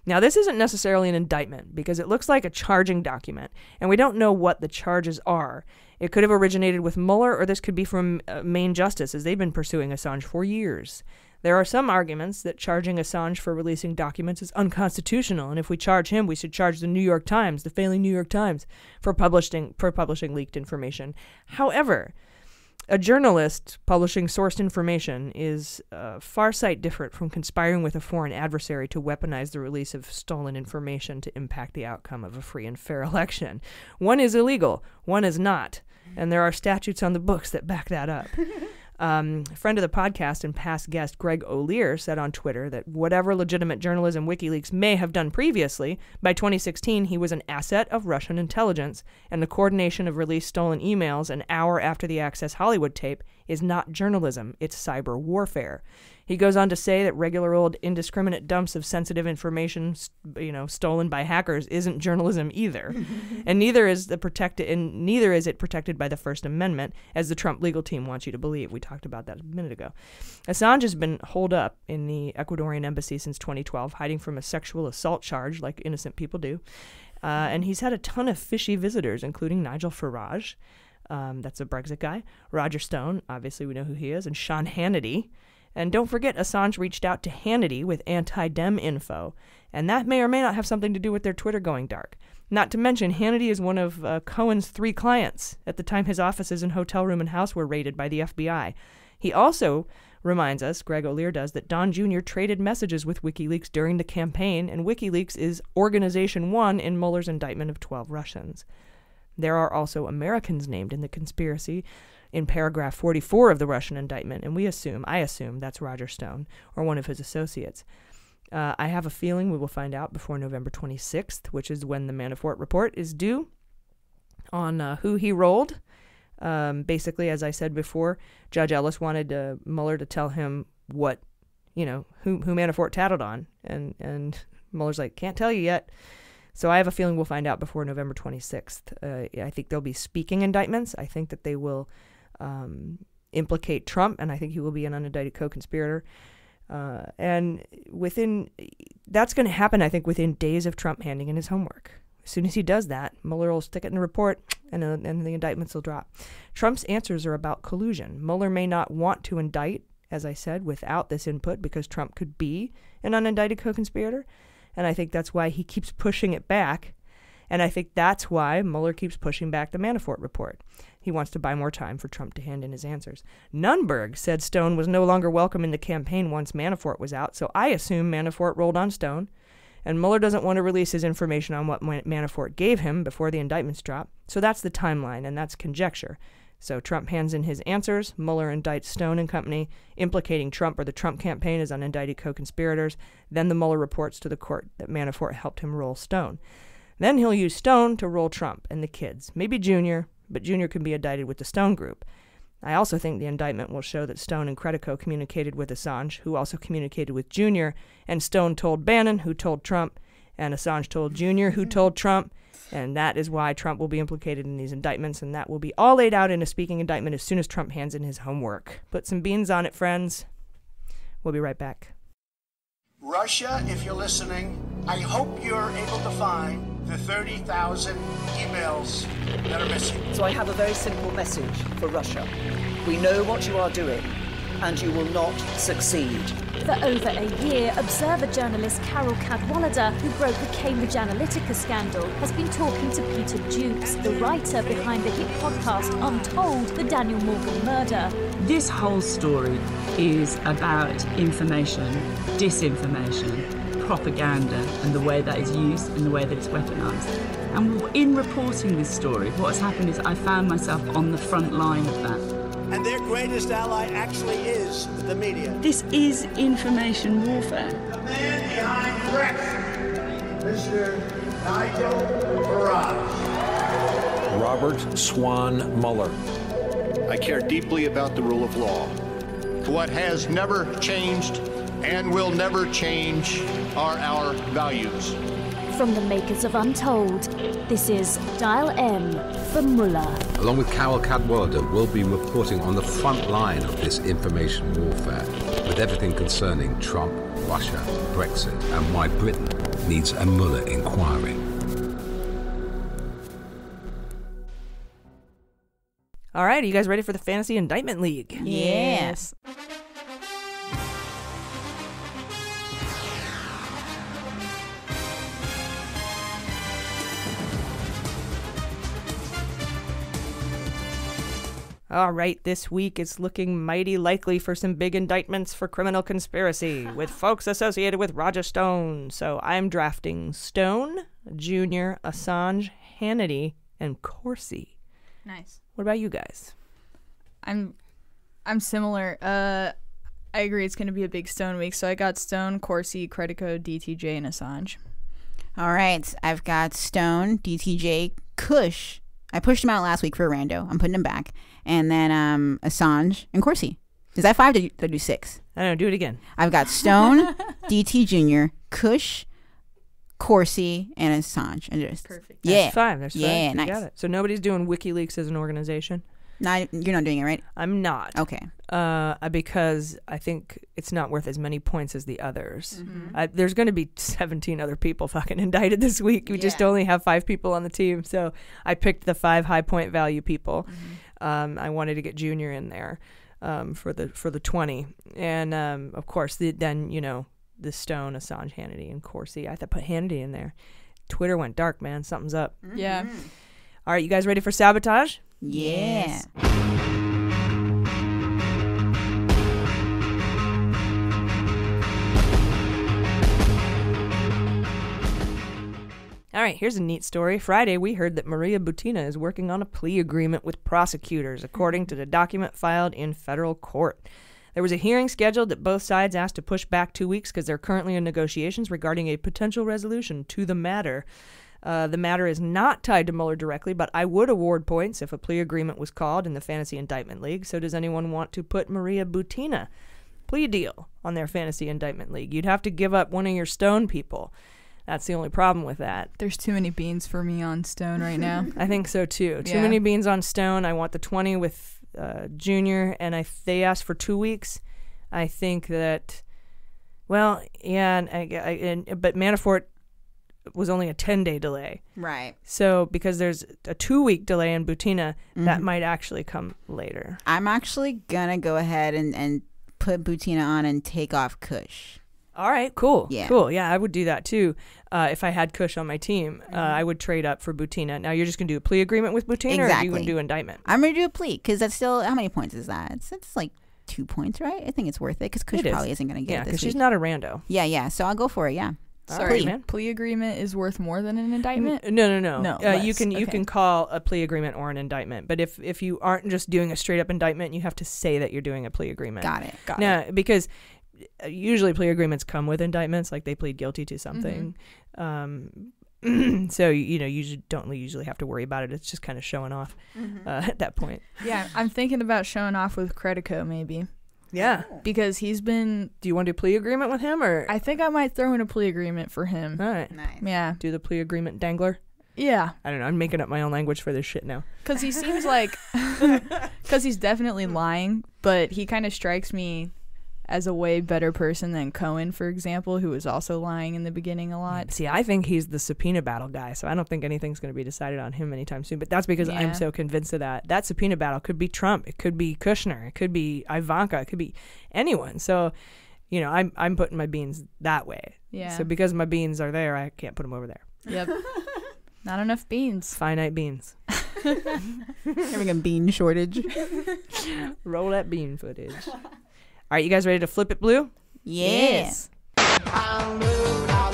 Now, this isn't necessarily an indictment because it looks like a charging document, and we don't know what the charges are. It could have originated with Mueller, or this could be from Maine Justice, as they've been pursuing Assange for years. There are some arguments that charging Assange for releasing documents is unconstitutional, and if we charge him, we should charge the New York Times, the failing New York Times, for publishing leaked information. However, a journalist publishing sourced information is far sight different from conspiring with a foreign adversary to weaponize the release of stolen information to impact the outcome of a free and fair election. One is illegal, one is not, and there are statutes on the books that back that up. A friend of the podcast and past guest Greg O'Lear said on Twitter that whatever legitimate journalism WikiLeaks may have done previously, by 2016 he was an asset of Russian intelligence, and the coordination of released stolen emails an hour after the Access Hollywood tape is not journalism, it's cyber warfare. He goes on to say that regular old indiscriminate dumps of sensitive information, stolen by hackers isn't journalism either. and neither is it protected by the First Amendment, as the Trump legal team wants you to believe. We talked about that a minute ago. Assange has been holed up in the Ecuadorian embassy since 2012, hiding from a sexual assault charge like innocent people do. And he's had a ton of fishy visitors, including Nigel Farage, that's a Brexit guy, Roger Stone, obviously we know who he is, and Sean Hannity. And don't forget, Assange reached out to Hannity with anti-Dem info, and that may or may not have something to do with their Twitter going dark. Not to mention, Hannity is one of Cohen's 3 clients at the time his offices and hotel room and house were raided by the FBI. He also reminds us, Greg O'Lear does, that Don Jr. traded messages with WikiLeaks during the campaign, and WikiLeaks is Organization 1 in Mueller's indictment of 12 Russians. There are also Americans named in the conspiracy in paragraph 44 of the Russian indictment, and I assume that's Roger Stone or one of his associates. I have a feeling we will find out before November 26th, which is when the Manafort report is due, on who he rolled. Basically, as I said before, Judge Ellis wanted Mueller to tell him who Manafort tattled on, and Mueller's like, can't tell you yet. So I have a feeling we'll find out before November 26th. I think there'll be speaking indictments. I think that they will implicate Trump, and I think he will be an unindicted co-conspirator. And that's going to happen, I think, within days of Trump handing in his homework. As soon as he does that, Mueller will stick it in the report, and the indictments will drop. Trump's answers are about collusion. Mueller may not want to indict, as I said, without this input, because Trump could be an unindicted co-conspirator. And I think that's why he keeps pushing it back. And I think that's why Mueller keeps pushing back the Manafort report. He wants to buy more time for Trump to hand in his answers. Nunberg said Stone was no longer welcome in the campaign once Manafort was out, so I assume Manafort rolled on Stone. And Mueller doesn't want to release his information on what Manafort gave him before the indictments drop. So that's the timeline, and that's conjecture. So Trump hands in his answers, Mueller indicts Stone and company, implicating Trump or the Trump campaign as unindicted co-conspirators. Then the Mueller reports to the court that Manafort helped him roll Stone. Then he'll use Stone to roll Trump and the kids, maybe Jr., but Jr. can be indicted with the Stone group. I also think the indictment will show that Stone and Credico communicated with Assange, who also communicated with Jr., and Stone told Bannon, who told Trump, and Assange told Jr., who told Trump, and that is why Trump will be implicated in these indictments, and that will be all laid out in a speaking indictment as soon as Trump hands in his homework. Put some beans on it, friends. We'll be right back. Russia, if you're listening, I hope you're able to find the 30,000 emails that are missing. So I have a very simple message for Russia. We know what you are doing, and you will not succeed. For over a year, Observer journalist Carol Cadwallader, who broke the Cambridge Analytica scandal, has been talking to Peter Jukes, the writer behind the hit podcast Untold, the Daniel Morgan murder. This whole story is about information, disinformation, propaganda and the way that is used and the way that it's weaponized. And in reporting this story, what has happened is I found myself on the front line of that. And their greatest ally actually is the media. This is information warfare. The man behind Brexit, Mr. Nigel Farage. Robert Swan Mueller. I care deeply about the rule of law. What has never changed and will never change are our values. From the makers of Untold, this is Dial M for Mueller. Along with Carol Cadwallader, we'll be reporting on the front line of this information warfare with everything concerning Trump, Russia, Brexit, and why Britain needs a Mueller inquiry. All right, are you guys ready for the Fantasy Indictment League? Yes. All right, this week it's looking mighty likely for some big indictments for criminal conspiracy with folks associated with Roger Stone. So I'm drafting Stone, Jr., Assange, Hannity, and Corsi. Nice. What about you guys? I'm similar. I agree it's going to be a big Stone week. So I got Stone, Corsi, Credico, DTJ, and Assange. All right, I've got Stone, DTJ, Kush. I pushed him out last week for a rando. I'm putting him back. And then Assange and Corsi. Is that 5 or did I do 6? I don't know. Do it again. I've got Stone, DT Jr., Kush, Corsi, and Assange. And just, perfect. Yeah. That's 5. There's 5. Yeah, You nice. got it. So nobody's doing WikiLeaks as an organization? No, you're not doing it, right? I'm not. Okay. Because I think it's not worth as many points as the others. Mm-hmm. There's going to be 17 other people fucking indicted this week. We just only have 5 people on the team. So I picked the 5 high point value people. Mm-hmm. I wanted to get Junior in there for the 20. And, of course, then, you know, the Stone, Assange, Hannity, and Corsi. I had to put Hannity in there. Twitter went dark, man. Something's up. Mm-hmm. Yeah. All right, you guys ready for sabotage? Yeah. Yes. All right, here's a neat story. Friday, we heard that Maria Butina is working on a plea agreement with prosecutors, according to the document filed in federal court. There was a hearing scheduled that both sides asked to push back 2 weeks because they're currently in negotiations regarding a potential resolution to the matter. The matter is not tied to Mueller directly, but I would award points if a plea agreement was called in the Fantasy Indictment League. So does anyone want to put Maria Butina plea deal on their Fantasy Indictment League? You'd have to give up one of your Stone people. That's the only problem with that. There's too many beans for me on Stone right now. I think so too. Too Yeah. many beans on Stone. I want the 20 with Junior, and they asked for 2 weeks. I think that, well, yeah, but Manafort was only a 10-day delay. Right. So because there's a 2-week delay in Butina, that might actually come later. I'm actually going to go ahead and put Butina on and take off Kush. All right, cool. Yeah. Cool. Yeah, I would do that too. If I had Kush on my team, I would trade up for Butina. Now, you're just going to do a plea agreement with Butina, or are you going to do indictment? I'm going to do a plea because that's still, how many points is that? It's like 2 points, right? I think it's worth it because Kush probably isn't going to get it this because she's week. not a rando. Yeah. So I'll go for it, yeah. Sorry, man. Plea agreement is worth more than an indictment? No. You less. can call a plea agreement or an indictment, but if you aren't just doing a straight up indictment, you have to say that you're doing a plea agreement. Got it. Now, because usually plea agreements come with indictments, like they plead guilty to something. So you don't usually have to worry about it. It's just kind of showing off at that point. Yeah, I'm thinking about showing off with Credico maybe. Yeah, because he's been. Do you want to do plea agreement with him, or? I think I might throw in a plea agreement for him. All right. Nice. Yeah. Do the plea agreement dangler. Yeah. I don't know. I'm making up my own language for this shit now. Because he seems like, because he's definitely lying, but he kind of strikes me as a way better person than Cohen, for example, who was also lying in the beginning a lot. See, I think he's the subpoena battle guy, so I don't think anything's going to be decided on him anytime soon. But that's because I'm so convinced of that. That subpoena battle could be Trump, it could be Kushner, it could be Ivanka, it could be anyone. So, I'm putting my beans that way. Yeah. So because my beans are there, I can't put them over there. Yep. Not enough beans. Finite beans. Having a bean shortage. Roll that bean footage. All right, you guys ready to flip it blue? Yes. I'll move out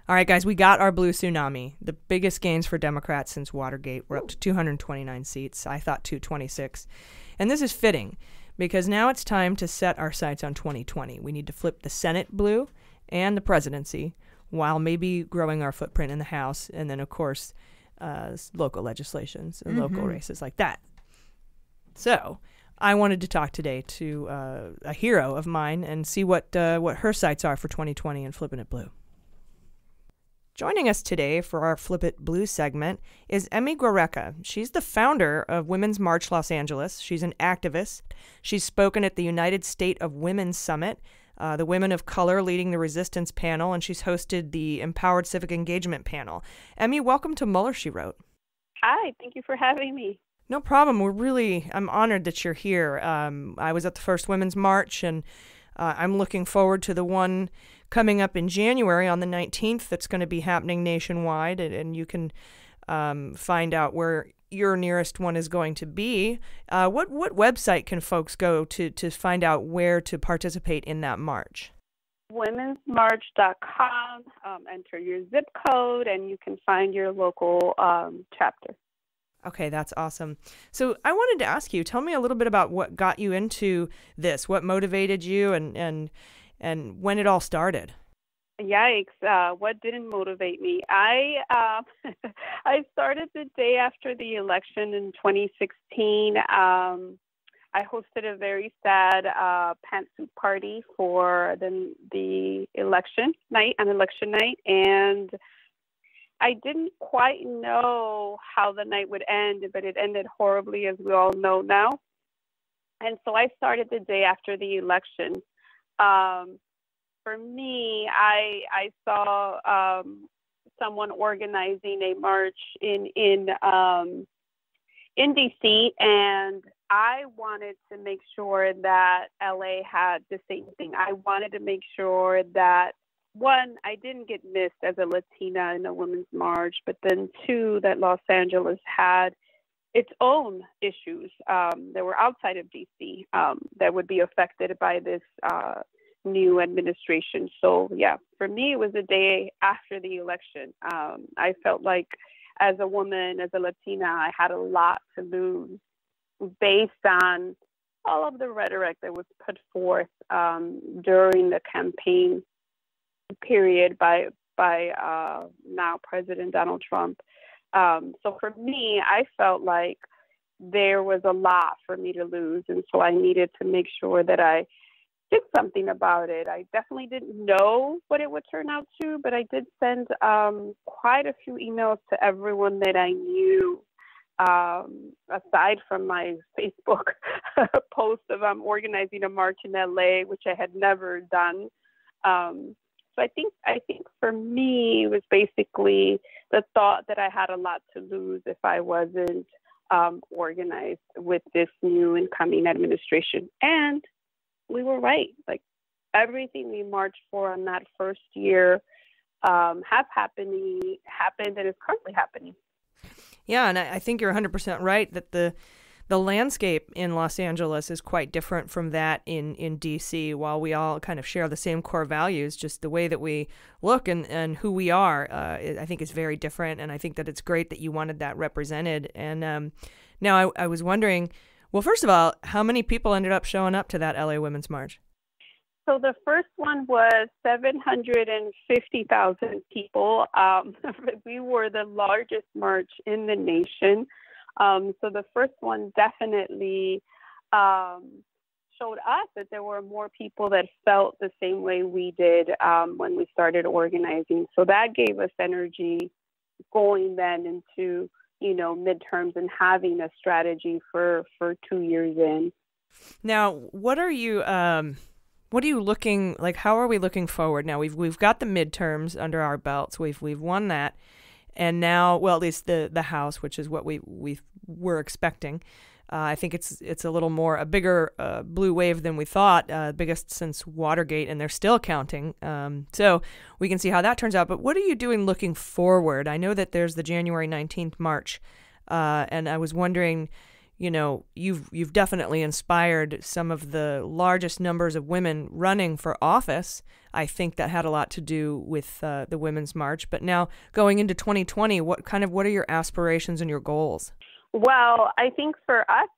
All right, guys, we got our blue tsunami. The biggest gains for Democrats since Watergate. We're up to 229 seats. I thought 226. And this is fitting because now it's time to set our sights on 2020. We need to flip the Senate blue and the presidency while maybe growing our footprint in the House and then, of course, local legislations and local races like that. So I wanted to talk today to a hero of mine and see what her sights are for 2020 and flipping it blue. Joining us today for our Flip It Blue segment is Emmy Guereca. She's the founder of Women's March Los Angeles. She's an activist. She's spoken at the United State of Women Summit, the Women of Color Leading the Resistance panel, and she's hosted the Empowered Civic Engagement panel. Emmy, welcome to Mueller, She Wrote. Hi, thank you for having me. No problem. I'm honored that you're here. I was at the first Women's March, and I'm looking forward to the one coming up in January on the 19th that's going to be happening nationwide, and you can find out where your nearest one is going to be. What website can folks go to find out where to participate in that march? womensmarch.com. Enter your zip code, and you can find your local chapter. Okay, that's awesome. So I wanted to ask you, tell me a little bit about what got you into this, what motivated you, and when it all started. Yikes! What didn't motivate me? I started the day after the election in 2016. I hosted a very sad pantsuit party for the election night, and I didn't quite know how the night would end, but it ended horribly, as we all know now. And so I started the day after the election. For me, I saw someone organizing a march in DC, and I wanted to make sure that LA had the same thing. I wanted to make sure that, one, I didn't get missed as a Latina in a women's march, but then two, that Los Angeles had its own issues that were outside of DC that would be affected by this new administration. So yeah, for me, it was the day after the election. I felt like as a woman, as a Latina, I had a lot to lose based on all of the rhetoric that was put forth during the campaign period by now President Donald Trump. So for me, I felt like there was a lot for me to lose, and so I needed to make sure that I did something about it. I definitely didn't know what it would turn out to, but I did send quite a few emails to everyone that I knew, aside from my Facebook post of organizing a march in LA, which I had never done. So I think for me, it was basically the thought that I had a lot to lose if I wasn't organized with this new incoming administration. And we were right. Like, everything we marched for on that first year happened and is currently happening. Yeah, and I think you're 100% right that the landscape in Los Angeles is quite different from that in D.C. While we all kind of share the same core values, just the way that we look and who we are, I think is very different. And I think that it's great that you wanted that represented. And now I was wondering, well, first of all, how many people ended up showing up to that LA Women's March? So the first one was 750,000 people. We were the largest march in the nation. So the first one definitely showed us that there were more people that felt the same way we did when we started organizing. So that gave us energy going then into, midterms and having a strategy for 2 years in. Now, what are you looking like? How are we looking forward? Now we've got the midterms under our belts. We've won that. And now, well, at least the House, which is what we were expecting. I think it's a bigger blue wave than we thought, biggest since Watergate, and they're still counting. So we can see how that turns out. But what are you doing looking forward? I know that there's the January 19th march, and I was wondering, you know, you've definitely inspired some of the largest numbers of women running for office. I think that had a lot to do with the Women's March. But now going into 2020, what are your aspirations and your goals? Well, I think for us,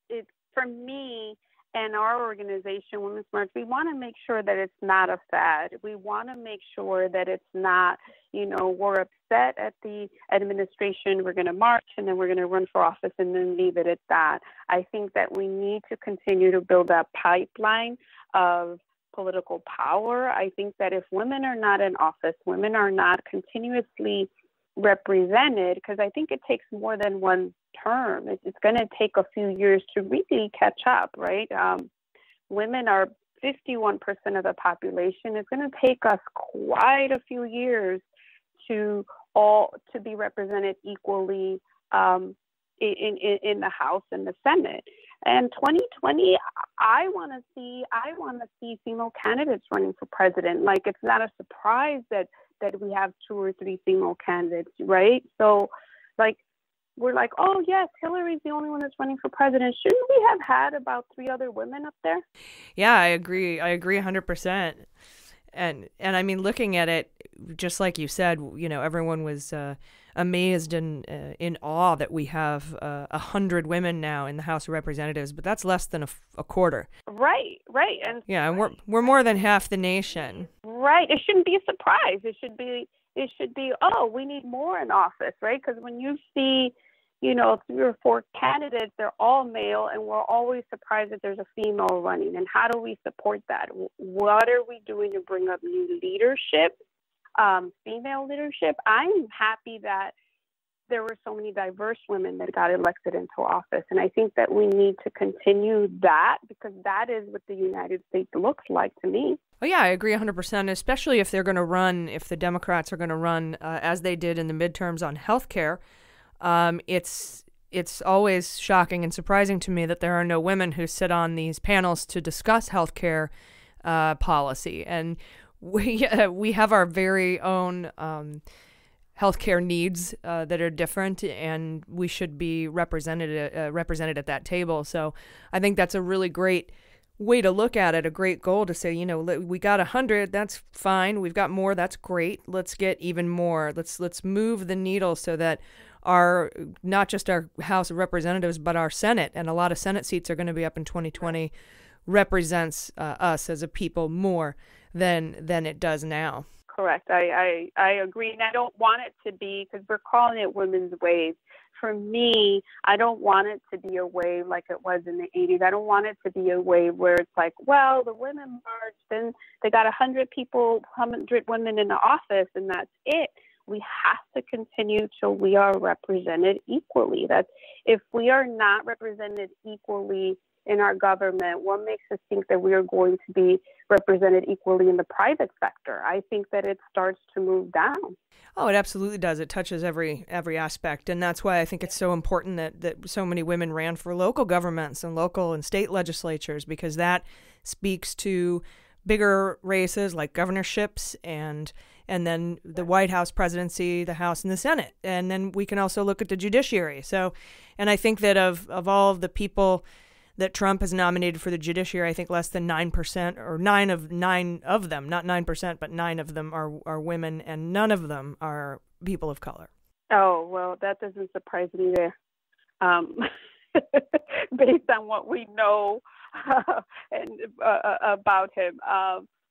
it's for me and our organization, Women's March, we want to make sure that it's not a fad. We want to make sure that it's not, you know, we're upset at the administration, we're going to march, and then we're going to run for office and then leave it at that. I think that we need to continue to build that pipeline of political power. I think that if women are not in office, women are not continuously represented, because I think it takes more than one term. It's going to take a few years to really catch up, right? Women are 51% of the population. It's going to take us quite a few years to be represented equally in the House and the Senate. And 2020, I want to see female candidates running for president. Like, it's not a surprise that we have 2 or 3 female candidates, right? So, like, we're like, oh, yes, Hillary's the only one that's running for president. Shouldn't we have had about 3 other women up there? Yeah, I agree 100%. And I mean, looking at it, just like you said, you know, everyone was amazed and in awe that we have 100 women now in the House of Representatives, but that's less than a quarter. Right. And yeah, and we're more than half the nation. Right. It shouldn't be a surprise. It should be, oh, we need more in office, right? Because when you see, you know, 3 or 4 candidates, they're all male, and we're always surprised that there's a female running. And how do we support that? What are we doing to bring up new leadership, female leadership? I'm happy that there were so many diverse women that got elected into office. And I think that we need to continue that, because that is what the United States looks like to me. Oh, yeah, I agree 100%, especially if they're going to run, if the Democrats are going to run as they did in the midterms on health care. It's always shocking and surprising to me that there are no women who sit on these panels to discuss health care policy. And we have our very own healthcare needs that are different, and we should be represented at that table. So I think that's a really great way to look at it, a great goal to say, you know, we got 100, that's fine. We've got more, that's great. Let's get even more. Let's move the needle so that not just our House of Representatives, but our Senate, and a lot of Senate seats are going to be up in 2020, represents us as a people more than it does now. Correct. I agree. And I don't want it to be, because we're calling it women's wave. For me, I don't want it to be a wave like it was in the 80s. I don't want it to be a wave where it's like, well, the women marched and they got 100 women in the office and that's it. We have to continue till we are represented equally. That's, if we are not represented equally in our government, what makes us think that we are going to be represented equally in the private sector? I think that it starts to move down. Oh, it absolutely does. It touches every aspect. And that's why I think it's so important that so many women ran for local governments and local and state legislatures, because that speaks to bigger races like governorships and then the White House presidency, the House and the Senate. And then we can also look at the judiciary. So, and I think that of all of the people that Trump has nominated for the judiciary, I think less than 9%, or 9 of them, not 9%, but 9 of them are women, and none of them are people of color. Oh, well, that doesn't surprise me there. Based on what we know about him.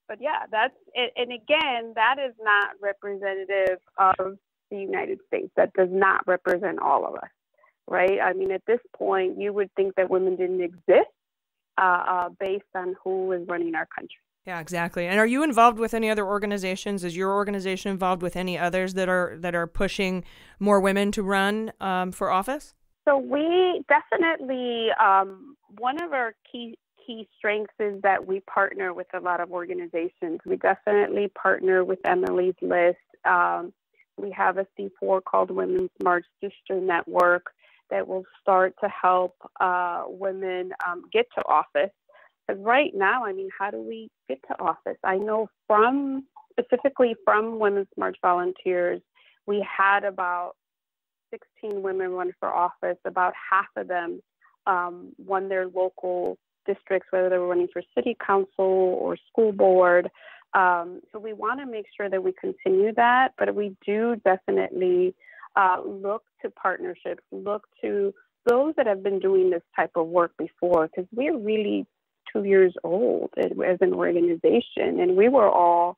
But yeah, that's it. And again, that is not representative of the United States. That does not represent all of us. Right? I mean, at this point, you would think that women didn't exist based on who is running our country. Yeah, exactly. And are you involved with any other organizations? Is your organization involved with any others that are pushing more women to run for office? So we definitely, one of our key strengths is that we partner with a lot of organizations. We definitely partner with Emily's List. We have a C4 called Women's March Sister Network that will start to help women get to office. Because right now, I mean, how do we get to office? I know specifically from Women's March volunteers, we had about 16 women run for office. About half of them won their local districts, whether they were running for city council or school board. So we want to make sure that we continue that, but we do definitely look to partnerships, look to those that have been doing this type of work before, because we're really 2 years old as an organization, and we were all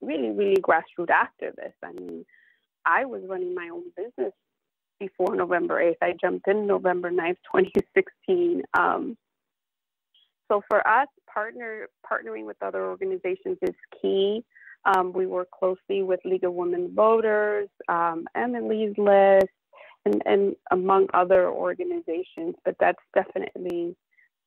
really, really grassroots activists. I mean, I was running my own business before November 8th. I jumped in November 9th, 2016. So for us, partnering with other organizations is key. We work closely with League of Women Voters, Emily's List, and among other organizations, but that's definitely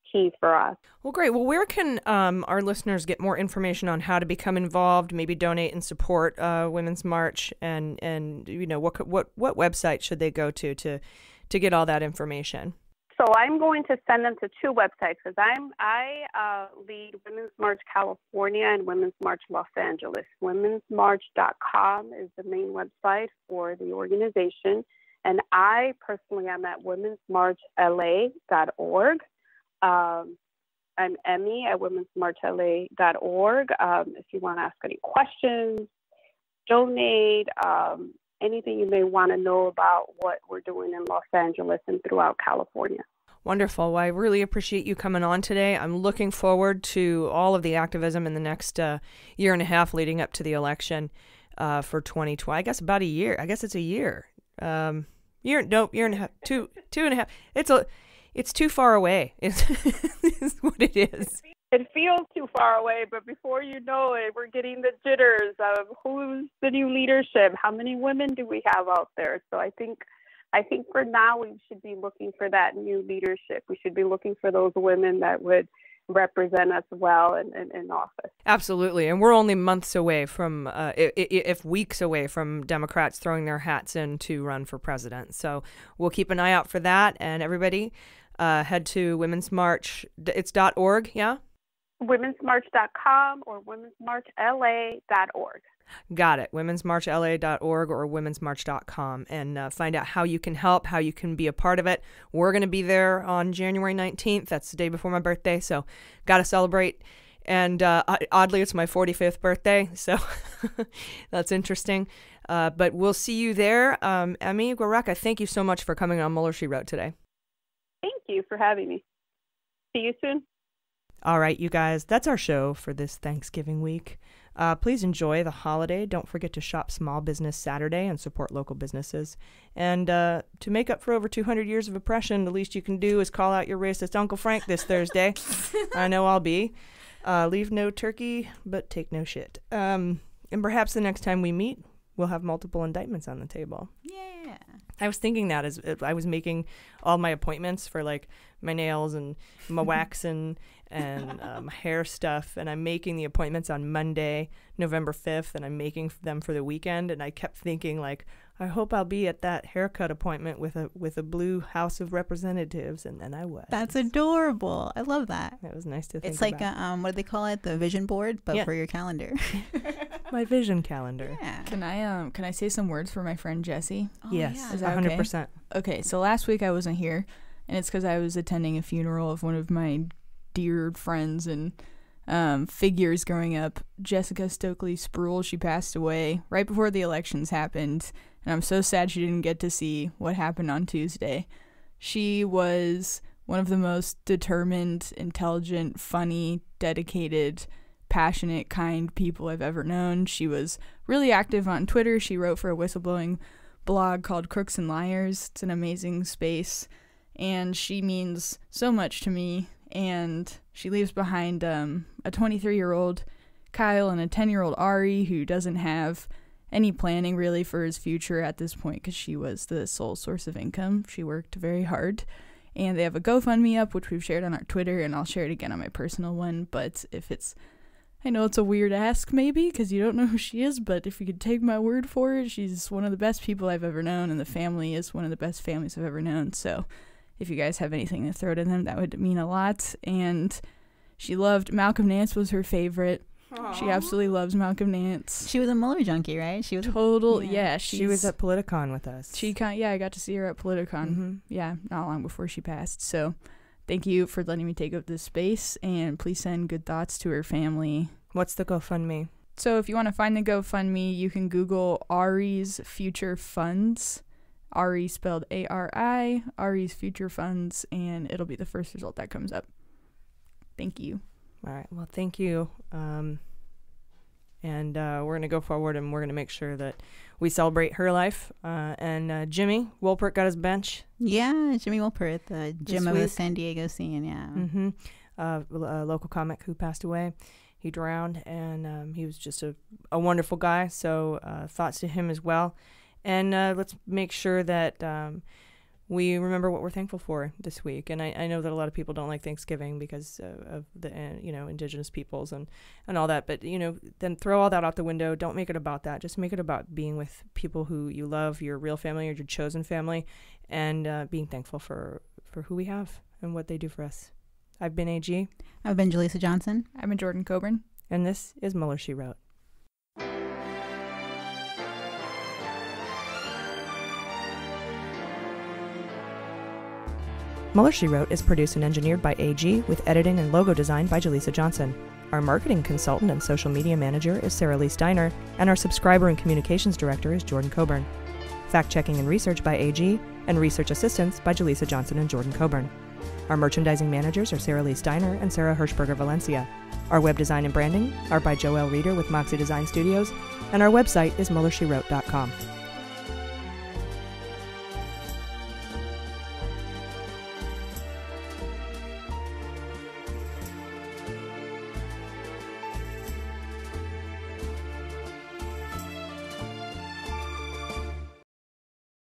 key for us. Well, great. Well, where can our listeners get more information on how to become involved, maybe donate and support Women's March, and you know, what website should they go to get all that information? So I'm going to send them to two websites, because I lead Women's March California and Women's March Los Angeles. Women'sMarch.com is the main website for the organization, and I personally am at Women'sMarchLA.org. I'm Emmy at Women'sMarchLA.org. If you want to ask any questions, donate, anything you may want to know about what we're doing in Los Angeles and throughout California. Wonderful. Well, I really appreciate you coming on today. I'm looking forward to all of the activism in the next year and a half leading up to the election for 2020. I guess about a year. I guess it's a year. Year and a half. Two and a half. It's too far away. Is what it is. It feels too far away, but before you know it, we're getting the jitters of who's the new leadership. How many women do we have out there? So I think for now we should be looking for that new leadership. We should be looking for those women that would represent us well in office. Absolutely. And we're only months away from, if weeks away from Democrats throwing their hats in to run for president. So we'll keep an eye out for that. And everybody head to Women's March. It's .org, yeah? Women'sMarch.com or Women'sMarchLA.org. Got it. Women'sMarchLA.org or Women'sMarch.com, and find out how you can help, how you can be a part of it. We're going to be there on January 19th. That's the day before my birthday, so got to celebrate. And oddly, it's my 45th birthday, so that's interesting. But we'll see you there. Emmy, Guereca, thank you so much for coming on Mueller, She Wrote today. Thank you for having me. See you soon. All right, you guys, that's our show for this Thanksgiving week. Please enjoy the holiday. Don't forget to shop Small Business Saturday and support local businesses. And to make up for over 200 years of oppression, the least you can do is call out your racist Uncle Frank this Thursday. I know I'll be. Leave no turkey, but take no shit. And perhaps the next time we meet, we'll have multiple indictments on the table. Yeah. I was thinking that as I was making all my appointments for like my nails and my waxing and my hair stuff, and I'm making the appointments on Monday, November 5th, and I'm making them for the weekend, and I kept thinking like, I hope I'll be at that haircut appointment with a blue House of Representatives, and then I was. That's adorable. I love that. That was nice to think It's like about. what do they call it? The vision board, but for your calendar. My vision calendar. Yeah. Can I say some words for my friend Jessie? Oh, yes, yeah. Is that 100%. Okay, so last week I wasn't here, and it's because I was attending a funeral of one of my dear friends and figures growing up. Jessica Stokely Spruill, she passed away right before the elections happened, and I'm so sad she didn't get to see what happened on Tuesday. She was one of the most determined, intelligent, funny, dedicated, passionate, kind people I've ever known. She was really active on Twitter. She wrote for a whistleblowing blog called Crooks and Liars. It's an amazing space, and she means so much to me. And she leaves behind a 23-year-old Kyle and a 10-year-old Ari, who doesn't have any planning really for his future at this point because she was the sole source of income. She worked very hard. And they have a GoFundMe up, which we've shared on our Twitter, and I'll share it again on my personal one. But I know it's a weird ask maybe because you don't know who she is, but if you could take my word for it, she's one of the best people I've ever known, and the family is one of the best families I've ever known. So if you guys have anything to throw to them, that would mean a lot. And she loved Malcolm Nance, was her favorite. Aww. She absolutely loves Malcolm Nance. She was a Mueller junkie, right? She was total. Yeah, she was at Politicon with us. I got to see her at Politicon. Mm-hmm. Yeah, not long before she passed. So Thank you for letting me take up this space, and please send good thoughts to her family. What's the GoFundMe? So if you want to find the GoFundMe, you can Google Ari's Future Funds. Ari spelled A-R-I, Ari's Future Funds, and it'll be the first result that comes up. Thank you. All right. Well, thank you. And we're going to go forward, and we're going to make sure that we celebrate her life. And Jimmy Wolpert got his bench. Yeah, Jimmy Wolpert, the Jim of the San Diego scene, yeah. Mm-hmm. A local comic who passed away. He drowned, and he was just a wonderful guy. So thoughts to him as well. And let's make sure that we remember what we're thankful for this week. And I know that a lot of people don't like Thanksgiving because of the indigenous peoples and all that. But then throw all that out the window. Don't make it about that. Just make it about being with people who you love, your real family or your chosen family, and being thankful for who we have and what they do for us. I've been AG. I've been Jaleesa Johnson. I've been Jordan Coburn. And this is Mueller, She Wrote. Mueller, She Wrote is produced and engineered by AG with editing and logo design by Jaleesa Johnson. Our marketing consultant and social media manager is Sarah Lee Steiner, and our subscriber and communications director is Jordan Coburn. Fact-checking and research by AG, and research assistance by Jaleesa Johnson and Jordan Coburn. Our merchandising managers are Sarah Lee Steiner and Sarah Hirschberger Valencia. Our web design and branding are by Joelle Reeder with Moxie Design Studios, and our website is MuellerSheWrote.com.